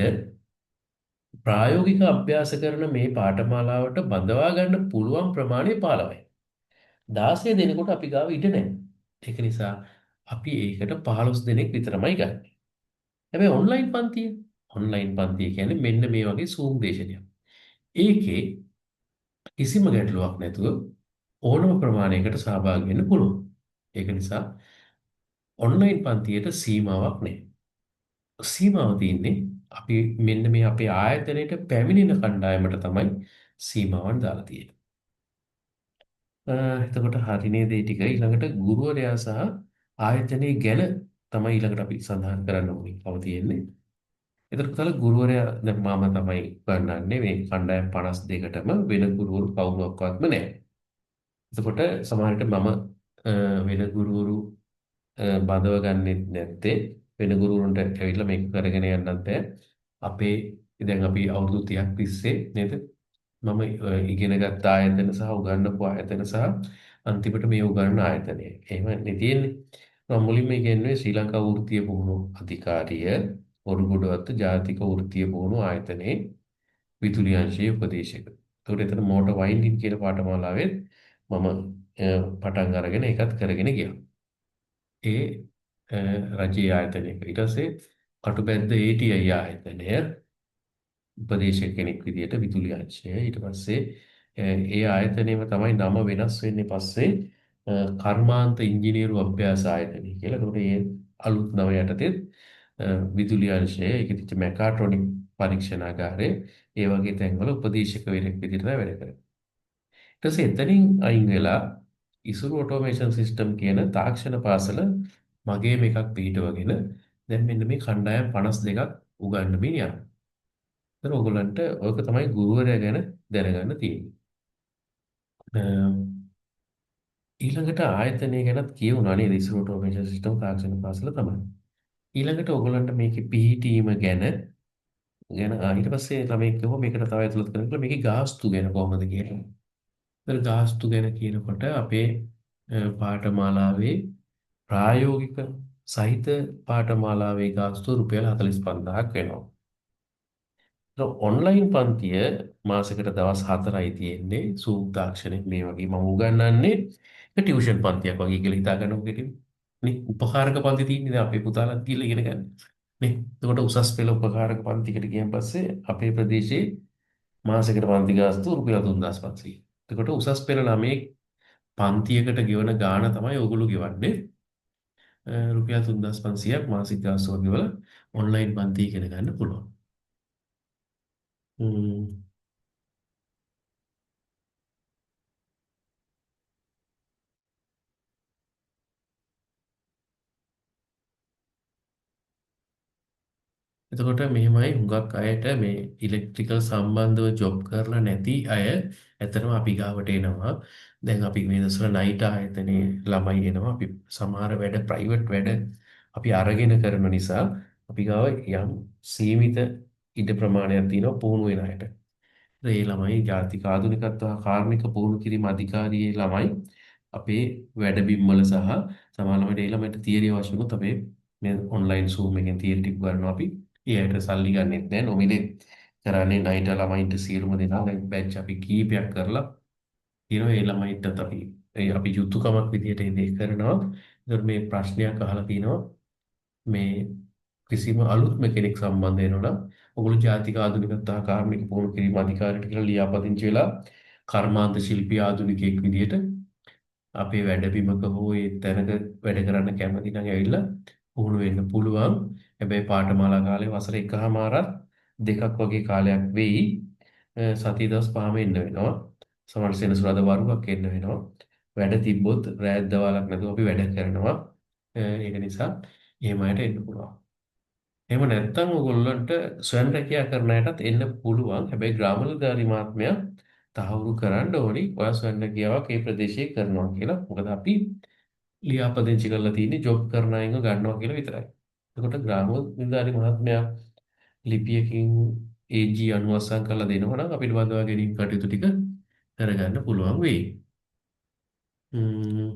ප්‍රායෝගික අභ්‍යාස කරන මේ පාඨමාලාවට බඳවා ගන්න පුළුවන් ප්‍රමාණය 15යි. 16 දෙනෙකුට අපි ගාව ඉඩ නැහැ. ඒක නිසා අපි ඒකට 15 දෙනෙක් විතරමයි ගන්න. හැබැයි ඔන්ලයින් පන්තිය කියන්නේ මෙන්න මේ වගේ Zoom දේශනයක්. ඒකේ කිසිම ගැටලුවක් නැතුව ඕනම ප්‍රමාණයකට සහභාගී වෙන්න පුළුවන්. ඒක නිසා ඔන්ලයින් පන්තියට සීමාවක් නැහැ. සීමාව තියෙන්නේ අපි මෙන්න මේ අපේ ආයතනයට පැමිණෙන කණ්ඩායමට තමයි සීමාවන් දාලා තියෙන්නේ. එතකොට හරිනේ දේ ටික ඊළඟට ගුරුවරයා සහ ආයතනයේ ගැන තමයි ඊළඟට අපි සඳහන් කරන්න ඕනේ. කව තියෙන්නේ. එතකොට තල ගුරුවරයා දැන් මම තමයි උගන්වන්නේ මේ කණ්ඩායම් 52කටම වෙන ගුරුවරු කවුරුවක්වත්ම නැහැ. එතකොට සමහරවිට මම වෙන ගුරුවරු බඳව ගන්නෙත් නැත්තේ වෙන ගුරුවරුන්ට ඇවිල්ලා මේක කරගෙන යන්නත් බෑ. අපේ දැන් අපි අවුරුදු 30ක් තිස්සේ නේද? මම ඉගෙනගත් ආයතන සහ උගන්වපු ආයතන සහ අන්තිමට මේ උගන්වන ආයතනය. එහෙම නේ තියෙන්නේ. මම මුලින්ම ඉගෙනුවේ ශ්‍රී ලංකා වෘත්තීය පුහුණු අධිකාරිය ඔරුගොඩවත්ත ජාතික වෘත්තීය පුහුණු ආයතනයේ විදුලි අංශයේ උපදේශක. ඒකට එතන මෝටර් වයින්ඩින් කියන පාඨමාලාවේ මම පටන් අරගෙන ඒකත් කරගෙන ගියා. ඒ රජයේ ආයතනයක. ඊට පස්සේ කටුබැද්ද ATI ආයතනය උපදේශක කෙනෙක් විදිහට විදුලි අංශය. ඊට පස්සේ ඒ ආයතනයේම තමයි නම වෙනස් වෙන්නේ පස්සේ කර්මාන්ත ඉංජිනේරු අභ්‍යාස ආයතනය කියලා. ඒකට ඒ අලුත් නම යටතේ විදුලි අංශය, ඒක තිච්ච මෙකාට්‍රොනික් පරීක්ෂණාගාරය, ඒ වගේ තැන්වල උපදේශකවරයෙක් විදිහට තමයි වැඩ කරන්නේ. ඊට පස්සේ එතනින් අයින් වෙලා ඉසුරු ඔටෝමේෂන් සිස්ටම් කියන තාක්ෂණ පාසල මගේම එකක් පිහිටවගෙන දැන් මෙන්න මේ කණ්ඩායම් 52ක් උගන්වමින් යනවා. ඒතර ඔයගොල්ලන්ට ඔයක තමයි ගුරුවරයා ගැන දැනගන්න තියෙන්නේ. ඊළඟට ආයතනය ගැනත් කියවුණා නේද? ඉසුරු ඔටෝමේෂන් සිස්ටම් තාක්ෂණ පාසල තමයි. ඊළඟට ඔයගොල්ලන්ට මේකේ පිහිටීම ගැන ඊට පස්සේ ළමයි කිව්වා මේකට තව ඇතුළත් කරන්න කියලා මේකේ ගාස්තු ගැන කොහොමද කියලා. ඒතර ගාස්තු ගැන කියනකොට අපේ පාඨමාලාවේ ප්‍රායෝගික සහිත පාඨමාලාවේ ගාස්තුව රුපියල් 45,000ක් වෙනවා. ඔන්ලයින් පන්තිය මාසෙකට දවස් 4යි තියෙන්නේ. සූම් තාක්ෂණය මේ වගේ මම උගන්වන්නේ ටියුෂන් පන්තියක් වගේ කියලා හිතා ගන්නකො කෙටින්. නේ උපකාරක පන්ති තියෙන්නේ දැන් අපේ පුතාලත් කියලා ඉගෙන ගන්න. නේ එතකොට උසස් පෙළ උපකාරක පන්තිකට ගියන් පස්සේ අපේ ප්‍රදේශයේ මාසෙකට පන්ති ගාස්තුව රුපියල් 3,500. එතකොට උසස් පෙළ ළමයේ පන්තියකට ගෙවන ගාණ තමයි ඔයගොල්ලෝ ගෙවන්නේ. රුපියල් 3,500ක් මාසික ගාස්තුව ගෙවලා ඔන්ලයින් පන්ති ඉගෙන ගන්න පුළුවන්. හ්ම්. එතකොට මෙහෙමයි හුඟක් අයට මේ ඉලෙක්ට්‍රිකල් සම්බන්ධව ජොබ් කරලා නැති අය ඇත්තටම අපි ගාවට එනවා. දැන් අපි මේ දවස්වල නයිට් ආයතනයේ ළමයි එනවා. අපි සමහර වැඩ ප්‍රයිවට් වැඩ අපි අරගෙන කරන නිසා අපි ගාව යම් සීමිත ඉඩ ප්‍රමාණයක් තියෙනවා පුහුණු වෙන අයට. ඒ ළමයි ජාතික ආධුනිකත්ව කාර්මික පුහුණු කිරීම අධිකාරියේ ළමයි අපේ වැඩබිම්වල සහ සමහර ළමයිට ඒ ළමයිට තියරි අවශ්‍ය වුණොත් අපේ මේ ඔන්ලයින් Zoom එකෙන් තියරි ටික ගන්නවා අපි. ඒ අයට සල්ලි ගන්නෙත් නැහැ නොමිලේ කරන්නේ නයිට ළමයින්ට සියලුම දෙනා දැන් බැච් අපි කීපයක් කරලා තියෙනවා ඒ ළමයින්ටත් අපි යුතුයකමක් විදියට ඒ දේ කරනවා. ඒතර මේ ප්‍රශ්නයක් අහලා තිනවා මේ කිසිම අලුත්ම කෙනෙක් සම්බන්ධ වෙනවා නම් ඔගොල්ලෝ ජාතික ආධුනිකතා කාර්මික පුහුණු කිරීම අධිකාරියට කියලා ලියාපදිංචි වෙලා කර්මාන්ත ශිල්පී ආධුනිකයෙක් විදියට අපේ වැඩබිමක හෝ ඒ තැනක වැඩ කරන්න කැමති නම් ඇවිල්ලා පුහුණු වෙන්න පුළුවන්. හැබැයි පාඨමාලා කාලේ වසර එකහමාරක් දෙකක් වගේ කාලයක් වෙයි. සතිය දවස් 5ම එන්න වෙනවා. සමහර සෙනසුරාදා වරුවක් එන්න වෙනවා. වැඩ තිබ්බොත් රෑත් දවල්ක් නැතුව අපි වැඩ කරනවා. ඒක නිසා එහෙම අයට එන්න පුළුවන්. එහෙම නැත්නම් ඔයගොල්ලන්ට ස්වයං රැකියා කරන අයටත් එන්න පුළුවන්. හැබැයි ග්‍රාමනිලධාරී මහත්මයා තහවුරු කරන්න ඕනි ඔයා ස්වයං රැකියාවක් ඒ ප්‍රදේශයේ කරනවා කියලා. මොකද අපි ලියාපදිංචි කරලා තියෙන්නේ ජොබ් කරන අයව ගන්නවා කියලා විතරයි. එතකොට ග්‍රාමනිලධාරී මහත්මයා ලිපියකින් AG අනුවස්සම් කරලා දෙනවා නම් අපිට බඳවා ගැනීම කටයුතු ටික කරගන්න පුළුවන් වෙයි. ම්ම්,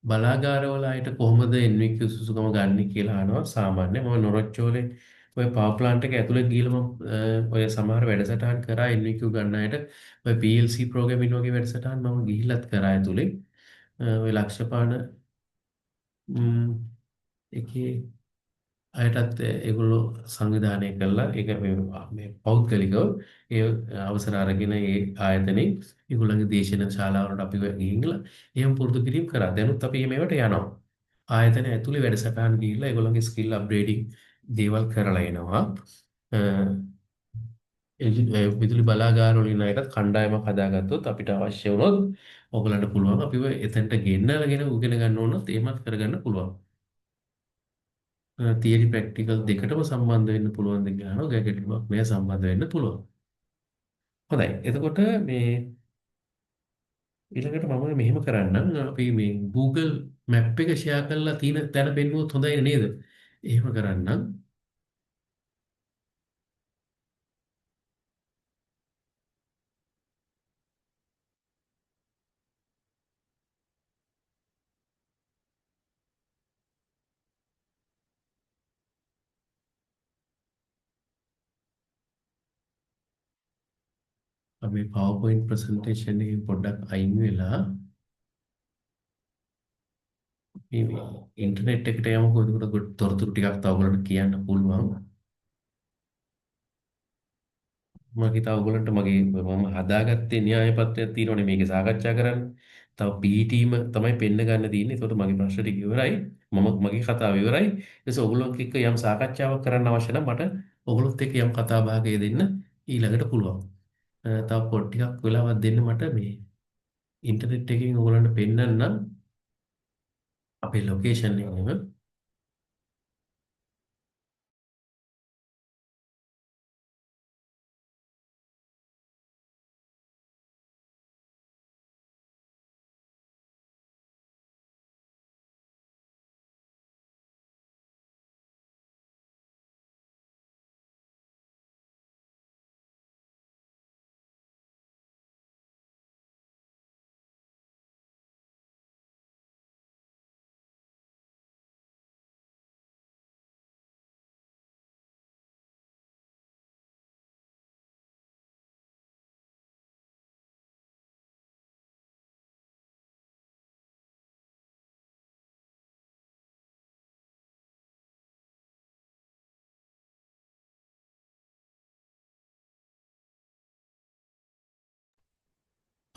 බලාගාරවල අයට කොහොමද NVQ සුසුකම ගන්න කියලා අහනවා. සාමාන්‍ය මම නොරොච්චෝලේ ඔය පවර් ප්ලාන්ට් එක ඇතුලේ ගිහලා මම ඔය සමහර වැඩසටහන් කරා NVQ ගන්න අයට ඔය PLC ප්‍රෝග්‍රෑමින් වගේ වැඩසටහන් මම ගිහිල්ලත් කරා ඇතුලේ ඔය ලක්ෂපාන එකේ අයටත් ඒගොල්ලෝ සංවිධානය කළා ඒක මේ පෞද්ගලිකව ඒ අවසර අරගෙන ඒ ආයතනයේ ඒගොල්ලන්ගේ දේශන ශාලාවලට අපි ගිහිල්ලා එහෙම පුරුදු කිරීම කරා. දැනුත් අපි මේවට යනවා. ආයතන ඇතුලේ වැඩසටහන් ගිහිල්ලා ඒගොල්ලන්ගේ ස්කිල් අප්ග්‍රේඩින් දේවල් කරලා එනවා. විදුලි බලාගාර වලින් අයටත් කණ්ඩායමක් හදාගත්තොත් අපිට අවශ්‍ය වුණොත් ඔයගලන්ට පුළුවන් අපිව එතනට ගෙන්නලාගෙන උගෙන ගන්න ඕනත් එහෙමත් කරගන්න පුළුවන්. තියරි ප්‍රැක්ටිකල් දෙකටම සම්බන්ධ වෙන්න පුළුවන්ද කියලා අහනවා. ගැටලුවක් නෑ සම්බන්ධ වෙන්න පුළුවන්. හොඳයි. එතකොට මේ ඊළඟට මම මෙහෙම කරන්නම්. අපි මේ Google Map එක ෂෙයා කරලා තියෙන තැන පෙන්නුවොත් හොඳයි නේද? එහෙම කරන්නම්. මේ PowerPoint presentation එකෙන් පොඩ්ඩක් අයින් වෙලා මේ ඉන්ටර්නෙට් එකට යමුකෝ. එතකොට තොරතුරු ටිකක් තව ඔයගොල්ලන්ට කියන්න පුළුවන්. මම හිතා ඔයගොල්ලන්ට මම හදාගත්තේ න්‍යාය පත්‍රයක් තියෙනවනේ මේක සාකච්ඡා කරන්න. තව PTම තමයි පෙන්න ගන්න තියෙන්නේ. ඒකට මගේ ප්‍රශ්න ටික ඉවරයි. මගේ කතාව ඉවරයි. ඊට පස්සේ ඔයගොල්ලෝ එක්ක යම් සාකච්ඡාවක් කරන්න අවශ්‍ය නම් මට ඔයගොල්ලොත් එක්ක යම් කතා භාගය දෙන්න ඊළඟට පුළුවන්. තව පොඩ් ටිකක් වෙලාවක් දෙන්න මට මේ ඉන්ටර්නෙට් එකකින් ඔයගොල්ලන්ට පෙන්නන්නම් අපේ ලොකේෂන් එකම.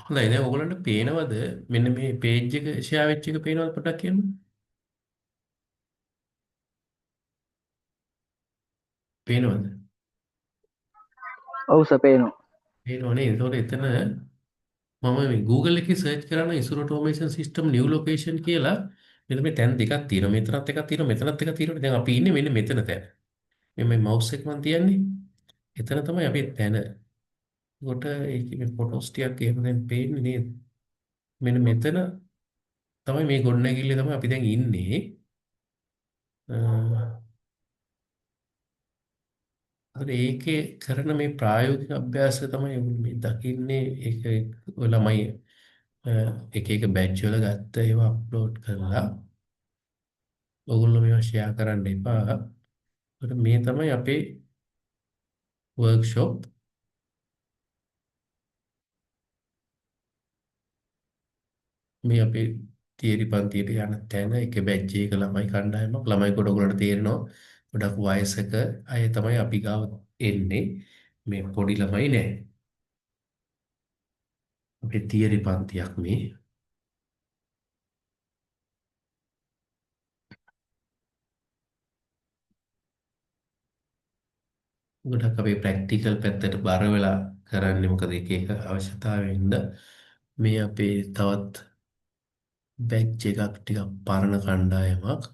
හොඳයි. දැන් ඔයගොල්ලන්ට පේනවද මෙන්න මේ පේජ් එක ෂෙයා වෙච්ච එක පේනවද පොඩ්ඩක් කියන්න. පේනවද? ඔව් සපේනවා. පේනවනේ. ඒතකොට එතන මම මේ Google එකේ සර්ච් කරන ඉසුරු ඔටෝමේෂන් සිස්ටම් නිව් ලොකේෂන් කියලා මෙන්න මේ තැන් දෙකක් තියෙනවා. මෙතනත් එකක් තියෙනවා, මෙතනත් එකක් තියෙනවා. දැන් අපි ඉන්නේ මෙන්න මෙතන තැන. මේ මවුස් එක මන් තියන්නේ. එතන තමයි අපි තැන. කොට ඒකේ මේ ෆොටෝස් ටිකක් එහෙම දැන් පේන්නේ නේද? මෙන්න මෙතන තමයි මේ ගොඩනැගිල්ලේ තමයි අපි දැන් ඉන්නේ. ඒකේ කරන මේ ප්‍රායෝගික අභ්‍යාසය තමයි ඔයගොල්ලෝ මේ දකින්නේ. ඒක ඔය ළමයි එක එක බැච් වල ගත්ත ඒවා අප්ලෝඩ් කරලා ඔයගොල්ලෝ මේවා ෂෙයා කරන්න එපා. ඒකට මේ තමයි අපේ වර්ක්ෂොප්. මේ අපේ තියරි පන්තියට යන තැන එක බැච් එකක ළමයි කණ්ඩායමක්. ළමයි කොට ඔයගොල්ලන්ට තේරෙනවා ගොඩක් වයසක අය තමයි අපි ගාව එන්නේ. මේ පොඩි ළමයි නෑ. අපේ තියරි පන්තියක් මේ. ගොඩක් අපේ ප්‍රැක්ටිකල් පැත්තට බර වෙලා කරන්නේ මොකද එක එක අවශ්‍යතාවෙන්ද මේ අපේ තවත් බැච් එකක් ටිකක් පරණ කණ්ඩායමක්.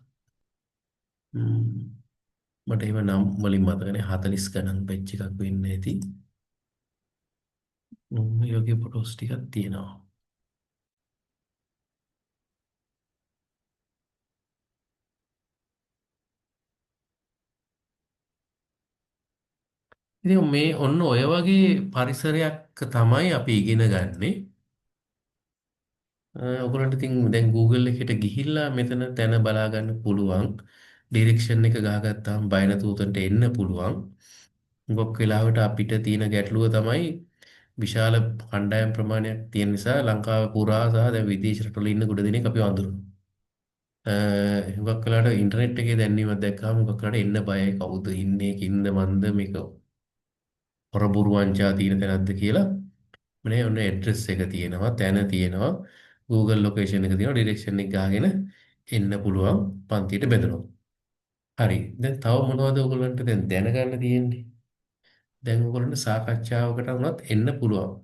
මට ඒව නම් වලින් මතක නැහැ. 40 ගණන් බැච් එකක් වෙන්න ඇති. මේ වගේ ෆොටෝස් ටිකක් තියෙනවා. ඉතින් මේ ඔන්න ඔය වගේ පරිසරයක් තමයි අපි ඉගෙන ගන්නේ. ඔයගොල්ලන්ට ඉතින් දැන් Google එකට ගිහිල්ලා මෙතන තැන බලා ගන්න පුළුවන්. ඩිරෙක්ෂන් එක ගහගත්තාම බය නැතුව උතන්ට එන්න පුළුවන්. ගොක් වෙලාවට අපිට තියෙන ගැටලුව තමයි විශාල කණ්ඩායම් ප්‍රමාණයක් තියෙන නිසා ලංකාව පුරා සහ දැන් විදේශ රටවල ඉන්න ගොඩ දෙනෙක් අපි වඳුරනවා. හුඟක් වෙලාවට ඉන්ටර්නෙට් එකේ දැන්වීමක් දැක්කම හුඟක් වෙලාවට එන්න බයයි. කවුද ඉන්නේ, කින්ද මන්ද මේක හොරබුරු වංචා තියෙන තැනක්ද කියලා. මේ ඔන්න ඇඩ්‍රස් එක තියෙනවා, තැන තියෙනවා, Google ලොකේෂන් එක තියෙනවා, ඩිරෙක්ෂන් එක ගහගෙන එන්න පුළුවන් පන්තියට බෙදනවා. හරි. දැන් තව මොනවද ඔයගොල්ලන්ට දැන් දැනගන්න තියෙන්නේ? දැන් ඔයගොල්ලන්ට සාකච්ඡාවකට වුණත් එන්න පුළුවන්.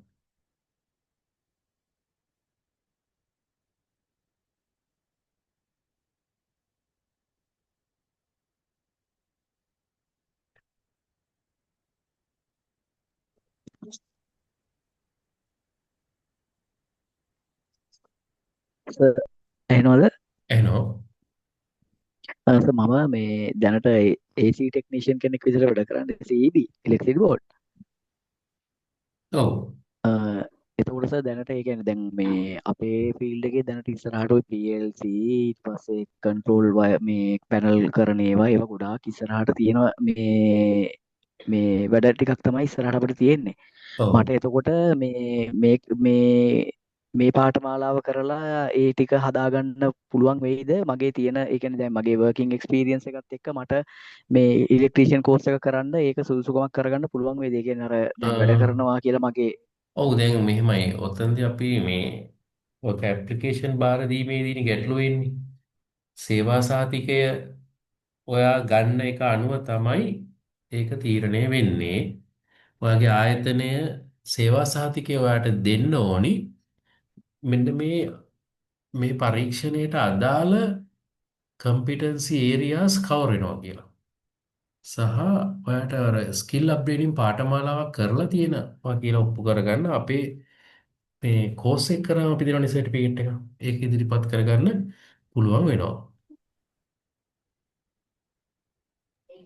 සර් ඇහෙනවද? එනවා. සර් මම මේ දැනට AC ටෙක්නීෂියන් කෙනෙක් විදිහට වැඩ කරන්නේ CEB ඉලෙක්ට්‍රික් බෝඩ්. ඔව්. එතකොට සර් දැනට ඒ කියන්නේ දැන් මේ අපේ ෆීල්ඩ් එකේ දැනට ඉස්සරහට ওই PLC ඊට පස්සේ කන්ට්‍රෝල් මේ පැනල් කරන ඒවා ගොඩාක් ඉස්සරහට තියෙනවා මේ මේ වැඩ ටිකක් තමයි ඉස්සරහට අපිට තියෙන්නේ. මට ඔව්. එතකොට මේ පාඨමාලාව කරලා ඒ ටික හදාගන්න පුළුවන් වෙයිද? මගේ තියෙන ඒ කියන්නේ දැන් මගේ වර්කින් එක්ස්පීරියන්ස් එකත් එක්ක මට මේ ඉලෙක්ට්‍රීෂියන් කෝස් එක කරන්න ඒක සුදුසුකමක් කරගන්න පුළුවන් වේද? ඒ කියන්නේ අර දැන් වැඩ කරනවා කියලා මගේ ඔව් දැන් මෙහෙමයි. ඔතනදී අපි මේ ඔක ඇප්ලිකේෂන් බාර දීමේදීනේ ගැටලුව එන්නේ. සේවා සහතිකය ඔයා ගන්න එක අනුව තමයි ඒක තීරණය වෙන්නේ. ඔයාගේ ආයතනය සේවා සහතිකය ඔයාට දෙන්න ඕනි. මෙන්න මේ පරීක්ෂණයට අදාළ කම්පිටන්සි ඒරියාස් කවර් වෙනවා කියලා. සහ ඔයාට අර ස්කිල් අප්ග්‍රේඩින් පාඨමාලාවක් කරලා තියෙනවා කියලා ඔප්පු කරගන්න අපේ මේ කෝස් එක කරාම අපි දෙනවනේ සර්ටිෆිකේට් එක. ඒක ඉදිරිපත් කරගන්න පුළුවන් වෙනවා.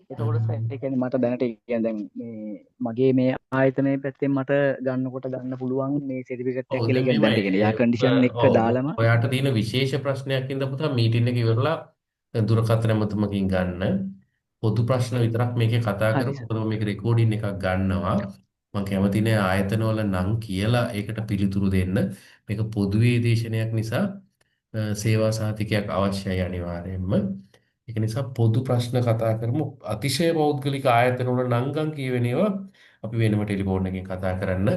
එතකොට සර් ඒ කියන්නේ මට දැනට ඒ කියන්නේ දැන් මේ මගේ මේ ආයතනයේ පැත්තෙන් මට ගන්නකොට ගන්න පුළුවන් මේ සර්ටිෆිකේට් එක ඔව් කියලා දැන් කියන්නේ දැනට මෙහෙමයි. ඒ කියන්නේ යා කන්ඩිෂන් එක ඔව් දාලම ඔයාට තියෙන විශේෂ ප්‍රශ්නයක් ඉඳ පුතා මීටින් එක ඉවරලා දුරකථන ඇමතුමකින් ගන්න. පොදු ප්‍රශ්න විතරක් මේකේ කතා හරි කරමු. සර්. මොකද මේක රෙකෝඩින් එකක් ගන්නවා. මම කැමති නෑ ආයතනවල නම් කියලා ඒකට පිළිතුරු දෙන්න. මේක පොදුවේ දේශනයක් නිසා සේවා සහතිකයක් අවශ්‍යයි අනිවාර්යයෙන්ම. ඒක නිසා පොදු ප්‍රශ්න කතා කරමු. අතිශය පෞද්ගලික ආයතනවල නංගන් කියවෙන ඒවා අපි වෙනම ටෙලිෆෝන් එකකින් කතා කරන්න.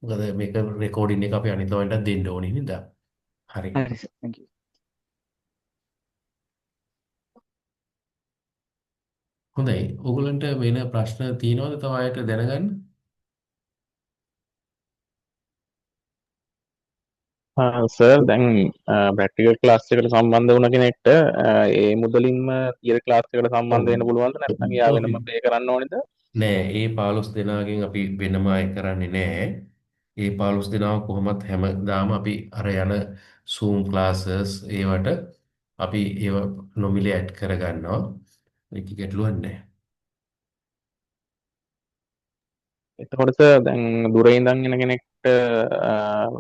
මොකද මේක රෙකෝඩින් එක අපි අනිත් දෙන්න ඕනේ නේද? හරි. හරි සර්. Thank you. හොඳයි. ඕගොල්ලන්ට වෙන ප්‍රශ්න තියෙනවද තව අයට දැනගන්න? සර් දැන් ප්‍රැක්ටිකල් ක්ලාස් එකට සම්බන්ධ වුණ කෙනෙක්ට ඒ මුදලින්ම තියරි ක්ලාස් එකට ඔව්. සම්බන්ධ වෙන්න පුළුවන්ද නැත්නම් එයා ඔව්. වෙනම පේ කරන්න ඕනේද? නෑ, ඒ 15 දෙනාගෙන් අපි වෙනම අය කරන්නේ නෑ. ඒ 15 දෙනාව කොහොමත් හැමදාම අපි අර යන Zoom classes ඒවට අපි ඒව නොමිලේ ඇඩ් කරගන්නවා. ඒක ගැටලුවක් නෑ. එතකොට සර් දැන් දුර ඉඳන් එන කෙනෙක්ට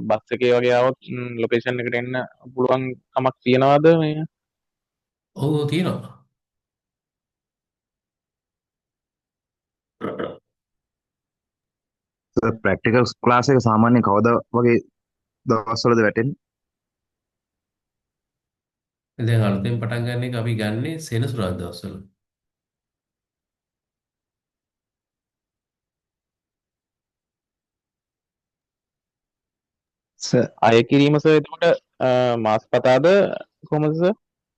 බස් එකේ වගේ આવොත් ලොකේෂන් එකට එන්න පුළුවන් කමක් තියනවාද මේ? ඔව් තියෙනවා. ප්‍රැක්ටිකල් ක්ලාස් එක සාමාන්‍යයෙන් කවදා වගේ දවස්වලද වැටෙන්නේ? දැන් අලුතෙන් පටන් ගන්න එක අපි ගන්නේ සෙනසුරාදා දවස්වල. සර් අය කිරීම සර් එතකොට මාස පතාද කොහොමද සර්?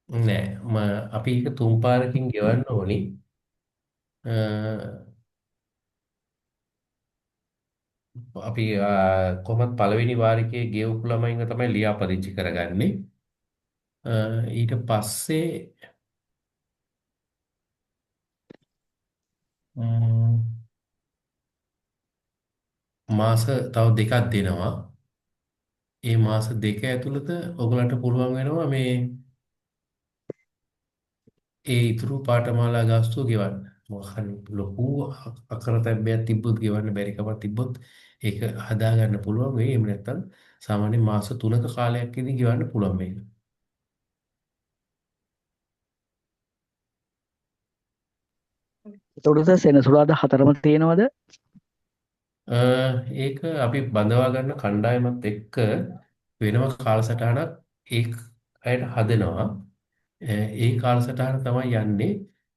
නෑ, අපි ඒක තුන් පාරකින් ගෙවන්න ඕනි. අ, අපි කොහොමත් පළවෙනි වාරිකයේ ගෙවපු ළමයින්ව තමයි ලියාපදිංචි කරගන්නේ. ඊට පස්සේ ම්, මාස තව දෙකක් දෙනවා. ඒ මාස දෙක ඇතුළත ඔයගලන්ට පුළුවන් වෙනවා මේ ඒ ඉතුරු පාඨමාලා ගාස්තුව ගෙවන්න. මොකක් හරි ලොකු අකරතැබ්බයක් තිබ්බොත් ගෙවන්න බැරි කමක් තිබ්බොත් ඒක හදාගන්න පුළුවන් වෙයි. එහෙම නැත්නම් සාමාන්‍ය මාස 3ක කාලයක් ඉදී ගෙවන්න පුළුවන් මේක. එතකොට සර් සෙනසුරාදා 4ම තියෙනවද? ඒක අපි බඳවා ගන්න කණ්ඩායමත් එක්ක වෙනම කාලසටහනක් ඒ අයට හදනවා. ඒ කාලසටහන තමයි යන්නේ.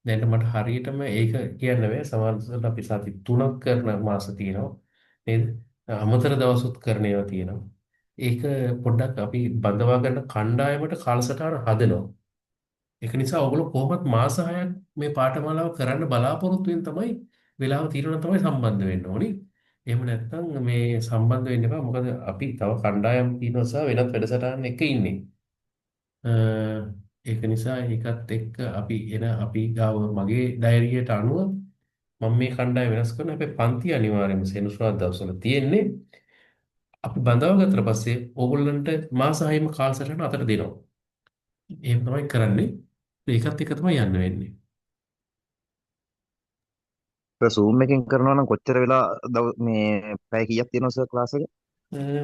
දැන් මට හරියටම ඒක කියන්න බෑ. සමහරවිට අපි සති 3ක් කරන මාස තියෙනවා. නේද? අමතර දවසුත් කරන ඒවා තියෙනවා. ඒක පොඩ්ඩක් අපි බඳවා ගන්න කණ්ඩායමට කාලසටහන හදනවා. ඒක නිසා ඔයගොල්ලෝ කොහොමත් මාස 6ක් මේ පාඨමාලාව කරන්න බලාපොරොත්තු වෙන තමයි වෙලාව తీරන තමයි සම්බන්ධ වෙන්න ඕනි. එහෙම නැත්නම් මේ සම්බන්ධ වෙන්න එපා. මොකද අපි තව කණ්ඩායම් තියෙනවා සහ වෙනත් වැඩසටහන් එක ඉන්නේ. අ, ඒක නිසා ඒකත් එක්ක අපි ගාව මගේ ඩයරියට අනුව මම මේ කණ්ඩායම වෙනස් කරන හැබැයි පන්ති අනිවාර්යයෙන්ම සෙනසුරාදා දවස්වල තියෙන්නේ. අපි බඳවා ගත්තට පස්සේ ඕගොල්ලන්ට මාස 6ම කාලසටහන අතට දෙනවා. එහෙම තමයි කරන්නේ. ඒකත් එක තමයි යන්න වෙන්නේ. Zoom එකෙන් කරනවා නම් කොච්චර වෙලා මේ පැය කීයක් තියෙනවද සර් ක්ලාස් එක?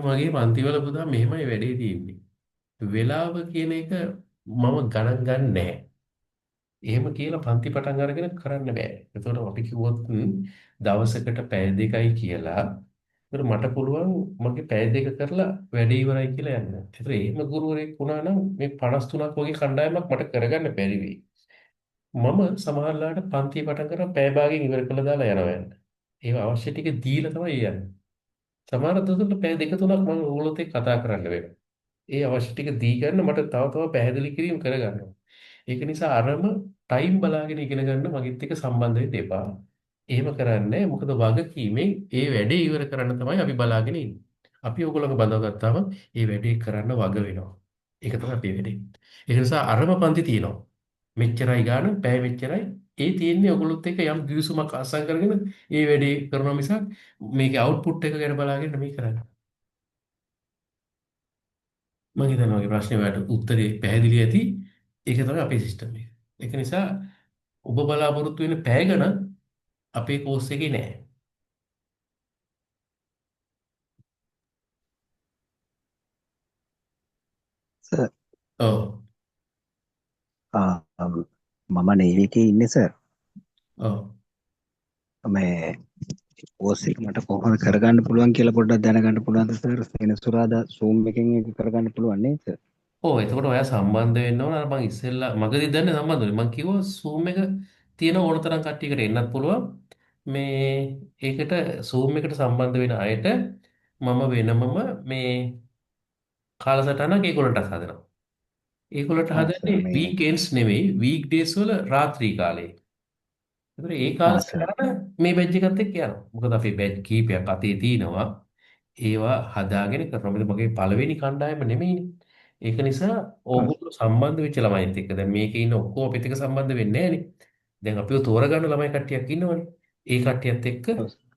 මගේ පන්තිවල පුතා මෙහෙමයි වැඩේ තියෙන්නේ. වෙලාව කියන එක මම ගණන් ගන්න නැහැ. එහෙම කියලා පන්ති පටන් අරගෙන කරන්න බෑ. ඒතකොට අපි කිව්වොත් දවසකට පැය දෙකයි කියලා. ඒතර මට පුළුවන් මගේ පැය දෙක කරලා වැඩේ ඉවරයි කියලා යන්න. ඒතර එහෙම ගුරුවරයෙක් වුණා නම් මේ 53ක් වගේ කණ්ඩායමක් මට කරගන්න බැරි වෙයි. මම සමහරලාට පන්ති පටන් කරලා පැය භාගයෙන් ඉවර කළා දාලා යනවා යන්න. ඒ අවශ්‍ය ටික දීලා තමයි යන්නේ. සමහර දවස්වල පැය දෙක තුනක් මම ඕගොල්ලොත් එක්ක කතා කරන්න වෙනවා. ඒ අවශ්‍ය ටික දී ගන්න මට තව තව පැහැදිලි කිරීම කරගන්නවා. ඒක නිසා අරම ටයිම් බලාගෙන ඉගෙන ගන්න මගෙත් එක්ක සම්බන්ධ වෙන්න එපා. එහෙම කරන්නේ මොකද වගකීමෙන් ඒ වැඩේ ඉවර කරන්න තමයි අපි බලාගෙන ඉන්නේ. අපි ඕගොල්ලෝ බඳව ගත්තාම ඒ වැඩේ කරන්න වග වෙනවා. ඒක තමයි අපේ වැඩේ. ඒ නිසා අරම පන්ති තියෙනවා. මෙච්චරයි ගාන පැය මෙච්චරයි ඒ තියෙන්නේ ඔයගොල්ලොත් එක්ක යම් ගිවිසුමක් අත්සන් කරගෙන ඒ වැඩේ කරනවා මිසක් මේකේ අවුට්පුට් එක ගැන බලාගෙන නෙමෙයි කරන්නේ. මම හිතනවා මගේ ප්‍රශ්නේ වලට උත්තරේ පැහැදිලි ඇති. ඒක තමයි අපේ සිස්ටම් එක. ඒක නිසා ඔබ බලාපොරොත්තු වෙන පැය ගණන් අපේ කෝස් එකේ නෑ. සර් ඔව්. මම නේවි එකේ ඉන්නේ සර්. ඔව්. මේ කෝස් එක මට කොහොමද කරගන්න පුළුවන් කියලා පොඩ්ඩක් දැනගන්න පුළුවන්ද සර්? සෙනසුරාදා Zoom එකෙන් ඒක කරගන්න පුළුවන් නේද සර්? ඔව් එතකොට ඔයා සම්බන්ධ වෙන්න ඕන. අර මං ඉස්සෙල්ලා මගදී දැන්නේ සම්බන්ධ වෙන්නේ. මං කිව්වා Zoom එක තියෙන ඕන තරම් කට්ටියකට එන්නත් පුළුවන්. මේ ඒකට Zoom එකට සම්බන්ධ වෙන අයට මම වෙනමම මේ කාලසටහනක් ඒගොල්ලන්ට හදනවා. ඒගොල්ලන්ට සර් හදන්නේ මේ වීකෙන්ඩ්ස් නෙවෙයි වීක් ඩේස් වල රාත්‍රී කාලේ. ඒතර ඒ සර් කාලසටහන මේ බැච් එකත් එක්ක යනවා. මොකද අපේ බැච් කීපයක් අතේ තියෙනවා. ඒවා හදාගෙන කරනවා. මොකද මගේ පළවෙනි කණ්ඩායම නෙමෙයිනේ. ඒක නිසා ඕගොල්ලෝ සම්බන්ධ වෙච්ච ළමයිත් එක්ක දැන් මේකේ ඉන්න ඔක්කොම අපිත් එක්ක සම්බන්ධ වෙන්නේ නැහනේ. දැන් අපිව තෝරගන්න ළමයි කට්ටියක් ඉන්නවනේ. ඒ කට්ටියත් එක්ක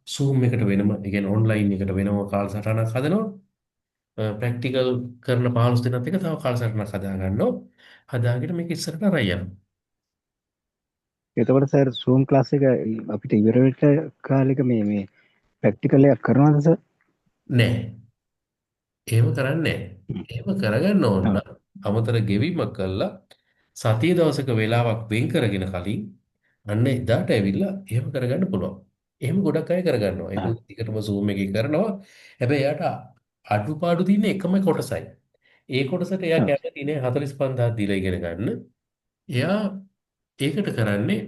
Zoom එකට වෙනම, ඒ කියන්නේ ඔන්ලයින් එකට වෙනම කාලසටහනක් හදනවා. ප්‍රැක්ටිකල් කරන 15 දිනත් එක තව කාලසටහනක් හදා ගන්නවා. හදාගෙන මේක ඉස්සරහට අරන් යනවා. එතකොට සර් Zoom ක්ලාස් එක අපිට ඉවර වෙච්ච කාලෙක මේ ප්‍රැක්ටිකල් එකක් කරනවද සර්? නෑ. එහෙම කරන්නේ නෑ. එහෙම කරගන්න ඕන නම් අමතර ගෙවීමක් කළා සතිය දවසක වෙලාවක් වෙන් කරගෙන කලින් අන්න එදාට ඇවිල්ලා එහෙම කරගන්න පුළුවන්. එහෙම ගොඩක් අය කරගන්නවා. ඒක ටිකටම Zoom එකේ කරනවා. හැබැයි එයාට අඩුපාඩු තියෙන එකම කොටසයි. ඒ කොටසට එයා කැමති නෑ 45000 දීලා ඉගෙන ගන්න. එයා ඒකට කරන්නේ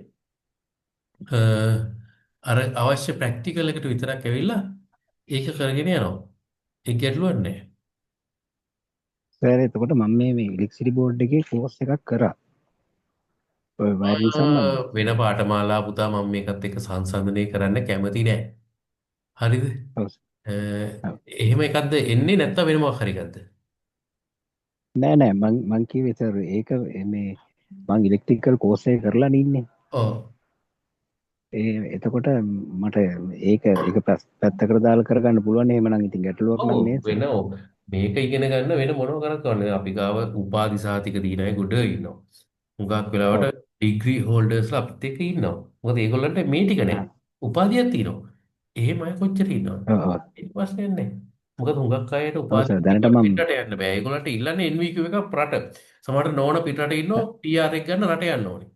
අ, අර අවශ්‍ය ප්‍රැක්ටිකල් එකට විතරක් ඇවිල්ලා ඒක කරගෙන යනවා. ඒක ගැටලුවක් නෑ. සර් එතකොට මම මේ ඉලෙක්ට්‍රිසිටි බෝඩ් එකේ කෝස් එකක් කරා. ඔය වයරින් සම්බන්ධව. වෙන පාඨමාලා පුතා මම මේකත් එක්ක සංසන්දනය කරන්න කැමති නෑ. හරිද? ඔව් අ, ඔව්. එහෙම එකක්ද එන්නේ නැත්නම් වෙන මොකක් හරි එකක්ද? නෑ නෑ මං කිව්වේ සර් ඒක මේ මං ඉලෙක්ට්‍රිකල් කෝස් එක කරලා ඉන්නේ. ඔව්. එතකොට මට ඒක පැත්තකට දාලා කරගන්න පුළුවන් එහෙමනම් ඉතින් ගැටලුවක් ඔව් නම් නේද සර්? වෙන මේක ඉගෙන ගන්න වෙන මොනව කරකවන්නේ අපි ගාව උපාධි සහතික දින අය ගොඩ ඉන්නවා. හුඟක් ඔව් වෙලාවට ඩිග්‍රී හෝල්ඩර්ස්ලා අපිත් එක්ක ඉන්නවා. මොකද ඒගොල්ලන්ට මේ ටික නැහැ. උපාධියක් තියෙනවා. එහෙම අය කොච්චර ඉන්නවද? ඔව් ඔව් ඒක ප්‍රශ්නයක් නැහැ. මොකද හුඟක් අයට ඔව් උපාධිය සර් දැනට තියෙනවට මම පිටරට යන්න බෑ. ඒගොල්ලන්ට ඉල්ලන්නේ NVQ එකක් රට. සමහරට නෝන පිටරට ඉන්නෝ PR එක ගන්න රට යන්න ඕනේ.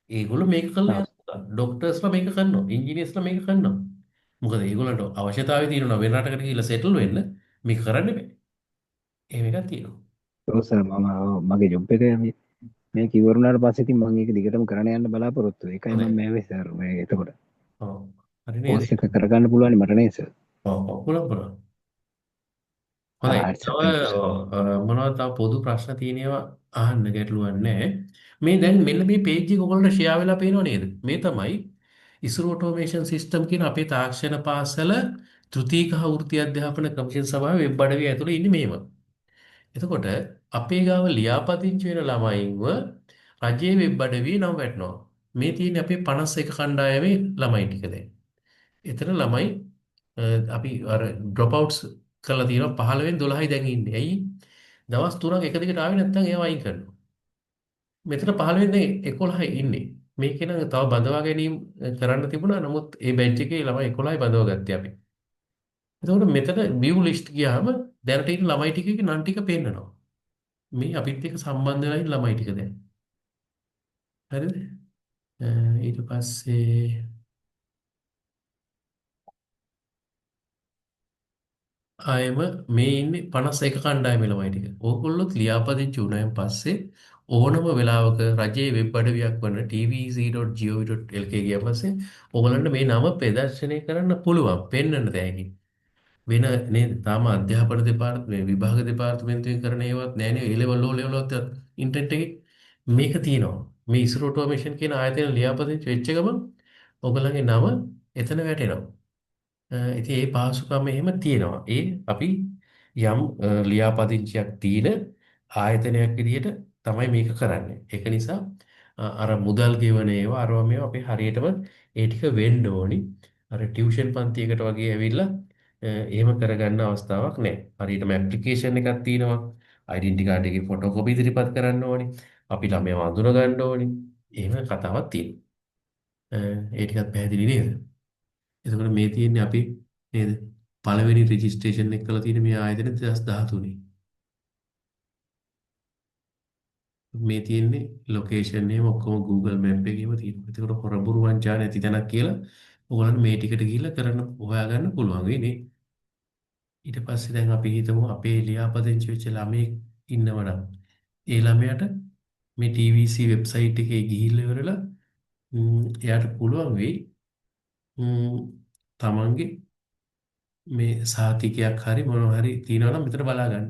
ඒගොල්ලෝ මේක කරලා ඔව් යනවා. ඩොක්ටර්ස්ලා මේක කරනවා. ඉංජිනේර්ස්ලා මේක කරනවා. මොකද ඒගොල්ලන්ට අවශ්‍යතාවය තියෙනවා වෙන රටකට ගිහිල්ලා සෙටල් වෙන්න මේක කරන්න බෑ. එහෙම එකක් තියෙනවා. ඔව් සර් මගේ ජොබ් එක මේ කිවරුණාට පස්සේ ඉතින් මම ඒක දිගටම කරන්න යන්න බලාපොරොත්තු වෙයි. ඒකයි හොඳයි. මම මේවේ සර් මේ එතකොට ඔව්. හරි නේද? කෝස් එක කරගන්න පුළුවන් මට නේද සර්? ඔව් ඔව් පුළුවන් පුළුවන්. හොඳයි. හරි සර් තව තෑන්ක් යූ සර්. මොනවද තව පොදු ප්‍රශ්න තියෙනවා අහන්න ගැටලුවක් නැහැ. මේ දැන් මෙන්න මේ පේජ් එක ඔයගොල්ලන්ට ෂෙයා වෙලා පේනව නේද? මේ තමයි ඉස්රෝ ඔටෝමේෂන් සිස්ටම් කියන අපේ තාක්ෂණ පාසල තෘතීක හා වෘත්ති අධ්‍යාපන කමිෂන් සභාවේ වෙබ් අඩවිය ඇතුළේ ඉන්නේ මෙහෙම. එතකොට අපේ ගාව ලියාපදිංචි වෙන ළමයින්ව රජයේ වෙබ් අඩවියේ නම් වැටෙනවා. මේ තියෙන්නේ අපේ 51 කණ්ඩායමේ ළමයි ටික දැන්. එතන ළමයි අපි අර ඩ්‍රොප් අවුට්ස් කරලා තියෙනවා 15න් 12යි දැන් ඉන්නේ. ඇයි? දවස් 3ක් එක දිගට ආවේ නැත්නම් ඒවා අයින් කරනවා. මෙතන 15න් දැන් 11යි ඉන්නේ. මේකේ නම් තව බඳවා ගැනීම කරන්න තිබුණා. නමුත් ඒ බැච් එකේ ළමයි 11යි බඳව ගත්තේ අපි. එතකොට මෙතන view list ගියාම දැනට ඉන්න ළමයි ටිකේ නම් ටික පෙන්නනවා. මේ අපිත් එක්ක සම්බන්ධ වෙලා ඉන්න ළමයි ටික දැන්. හරිද? ඊට පස්සේ ආයෙම මේ ඉන්නේ 51 කණ්ඩායමේ ළමයි ටික. ඕගොල්ලොත් ලියාපදිංචි වුණායින් පස්සේ ඕනම වෙලාවක රජයේ වෙබ් අඩවියක් වන tvc.gov.lk ගියා පස්සේ ඕගොල්ලන්ට මේ නම ප්‍රදර්ශනය කරන්න පුළුවන්. පෙන්වන්න තෑගි. වෙන නේද? තාම අධ්‍යාපන දෙපාර්තමේන්තුවේ විභාග දෙපාර්තමේන්තුවෙන් කරන ඒවත් නෑනේ. A level O level වත් ඉන්ටර්නෙට් එකේ මේක තියෙනවා. මේ ඉස්රෝ ඔටෝමේෂන් කියන ආයතන ලියාපදිංචි වෙච්ච ගමන් ඔයගොල්ලන්ගේ නම එතන වැටෙනවා. ඉතින් ඒ පහසුකම එහෙම තියෙනවා. ඒ අපි යම් ලියාපදිංචියක් තියෙන ආයතනයක් විදිහට තමයි මේක කරන්නේ. ඒක නිසා අර මුදල් ගෙවන ඒවා අරවා මේවා අපි හරියටම ඒ ටික වෙන්න ඕනි. අර ටියුෂන් පන්තියකට වගේ ඇවිල්ලා එහෙම කරගන්න අවස්ථාවක් නැහැ. හරියටම ඇප්ලිකේෂන් එකක් තියෙනවා. ඩෙන්ටි කාඩ් එකේ ෆොටෝකෝපි ඉදිරිපත් කරන්න ඕනි. අපි ළමයාව අඳුර ගන්න ඕනි. එහෙම කතාවක් තියෙනවා. ඒ ටිකත් පැහැදිලි නේද? එතකොට මේ තියෙන්නේ අපි නේද? පළවෙනි රෙජිස්ට්‍රේෂන් එක කරලා තියෙන මේ ආයතන 2013. මේ තියෙන්නේ ලොකේෂන් එකම ඔක්කොම Google Map එකේම තියෙනවා. ඒකට හොරබුරු වංචා නැති තැනක් කියලා ඔයගොල්ලන් මේ ටිකට ගිහිල්ලා කරන්න හොයාගන්න පුළුවන් වෙන්නේ. ඊට පස්සේ දැන් අපි හිතමු අපේ ලියාපදිංචි වෙච්ච ළමයෙක් ඉන්නවනම් ඒ ළමයාට මේ TVC වෙබ්සයිට් එකේ ගිහිල්ලා ඉවරලා එයාට පුළුවන් වෙයි තමන්ගේ මේ සහතිකයක් හරි මොනවා හරි තියෙනවා නම් මෙතන බලා ගන්න.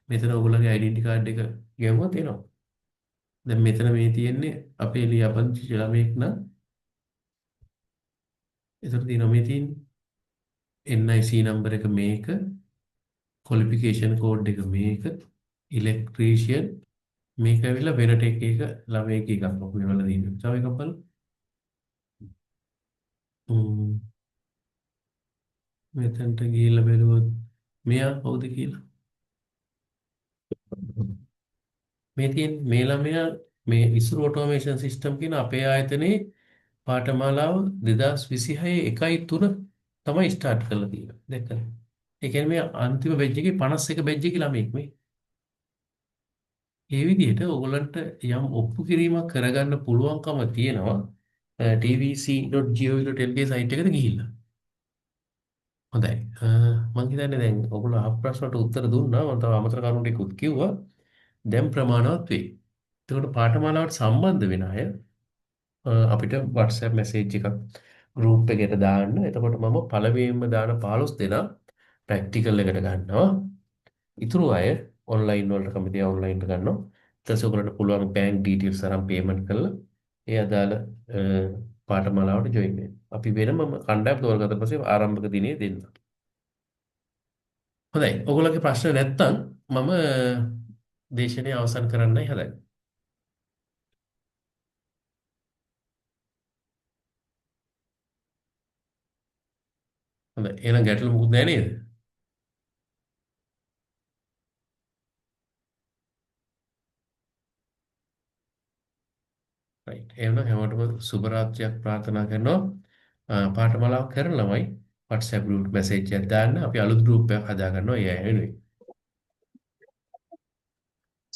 මෙතන ඔයගොල්ලන්ගේ ඩෙන්ටි කාඩ් එක ගැහුවොත් එනවා. දැන් මෙතන මේ තියෙන්නේ අපේ ලියාපදිංචි ළමයෙක් නම් එතන තියෙනවා මේ තියෙන්නේ NIC නම්බර එක මේක ක්වොලිෆිකේෂන් කෝඩ් එක මේක ඉලෙක්ට්‍රීෂියන් මේක ඇවිල්ලා වෙනට එක ළමයෙක් එකක් අපි වල දිනවා. තව එකක් බලමු. මෙතනට ගිහිල්ලා බැලුවොත් මෙයා කවුද කියලා. මේ තියෙන මේ ළමයා මේ ඉස්රෝ ඔටෝමේෂන් සිස්ටම් කියන අපේ ආයතනයේ පාඨමාලාව 2026 1/3 තමයි ස්ටාර්ට් කරලා තියෙන්නේ. දැක්කද? ඒ කියන්නේ මේ අන්තිම බැච් එකේ 51 බැච් එකේ ළමෙක් මේ. ඒ විදිහට ඕගොල්ලන්ට යම් ඔප්පු කිරීමක් කරගන්න පුළුවන්කම තියෙනවා tvc.gov.lk සයිට් එකට ගිහිල්ලා. හොඳයි. මම හිතන්නේ දැන් ඔයගොල්ලෝ අහ ප්‍රශ්නට උත්තර දුන්නා. මම තව අමතර කරුණු ටිකකුත් කිව්වා. දැන් ප්‍රමාණවත් වෙයි. එතකොට පාඨමාලාවට සම්බන්ධ වෙන අය අපිට WhatsApp message එකක් group එකට දාන්න. එතකොට මම පළවෙනිම දාන 15 දෙනා ප්‍රැක්ටිකල් එකට ගන්නවා. ඉතුරු අය ඔන්ලයින් වලට කැමති ඔන්ලයින් එකට ගන්නවා. ඊට පස්සේ ඔයගොල්ලන්ට පුළුවන් bank details අරන් payment කරලා ඒ අදාළ පාඨමාලාවට join වෙන්න. අපි වෙනම කණ්ඩායම් තෝරගත්ත පස්සේ ආරම්භක දිනේ දෙන්න. හොඳයි. ඔයගොල්ලන්ගේ ප්‍රශ්න නැත්තම් මම දේශනය අවසන් කරන්නයි හදන්නේ. හොඳයි. එහෙනම් ගැටලු මොකුත් නැහැ නේද? right. එහෙනම් හැමෝටම සුබ රාත්‍රියක් ප්‍රාර්ථනා කරනවා. පාඨමාලාව කරන ළමයි WhatsApp group message එකක් දාන්න. අපි අලුත් group එකක් හදා ගන්නවා ඒ අය වෙනුවෙන්.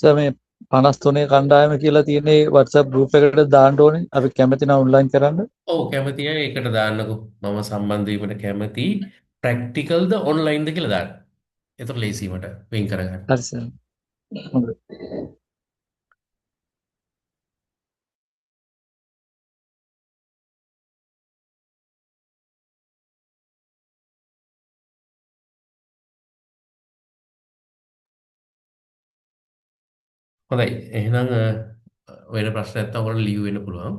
සර් මේ 53 කණ්ඩායම කියලා තියෙන්නේ WhatsApp group එකට දාන්න ඕනේ. අපි කැමති නම් ඔන්ලයින් කරන්න. ඔව් කැමති අය ඒකට දාන්නකෝ. මම සම්බන්ධ වීමට කැමති. ප්‍රැක්ටිකල්ද ඔන්ලයින්ද කියලා දාන්න. එතකොට ලේසි මට වෙන් කරගන්න. හරි සර්. හොඳයි. හොඳයි. එහෙනම් වෙන ප්‍රශ්න නැත්නම් ඔයගොල්ලෝ ලීව් වෙන්න පුළුවන්.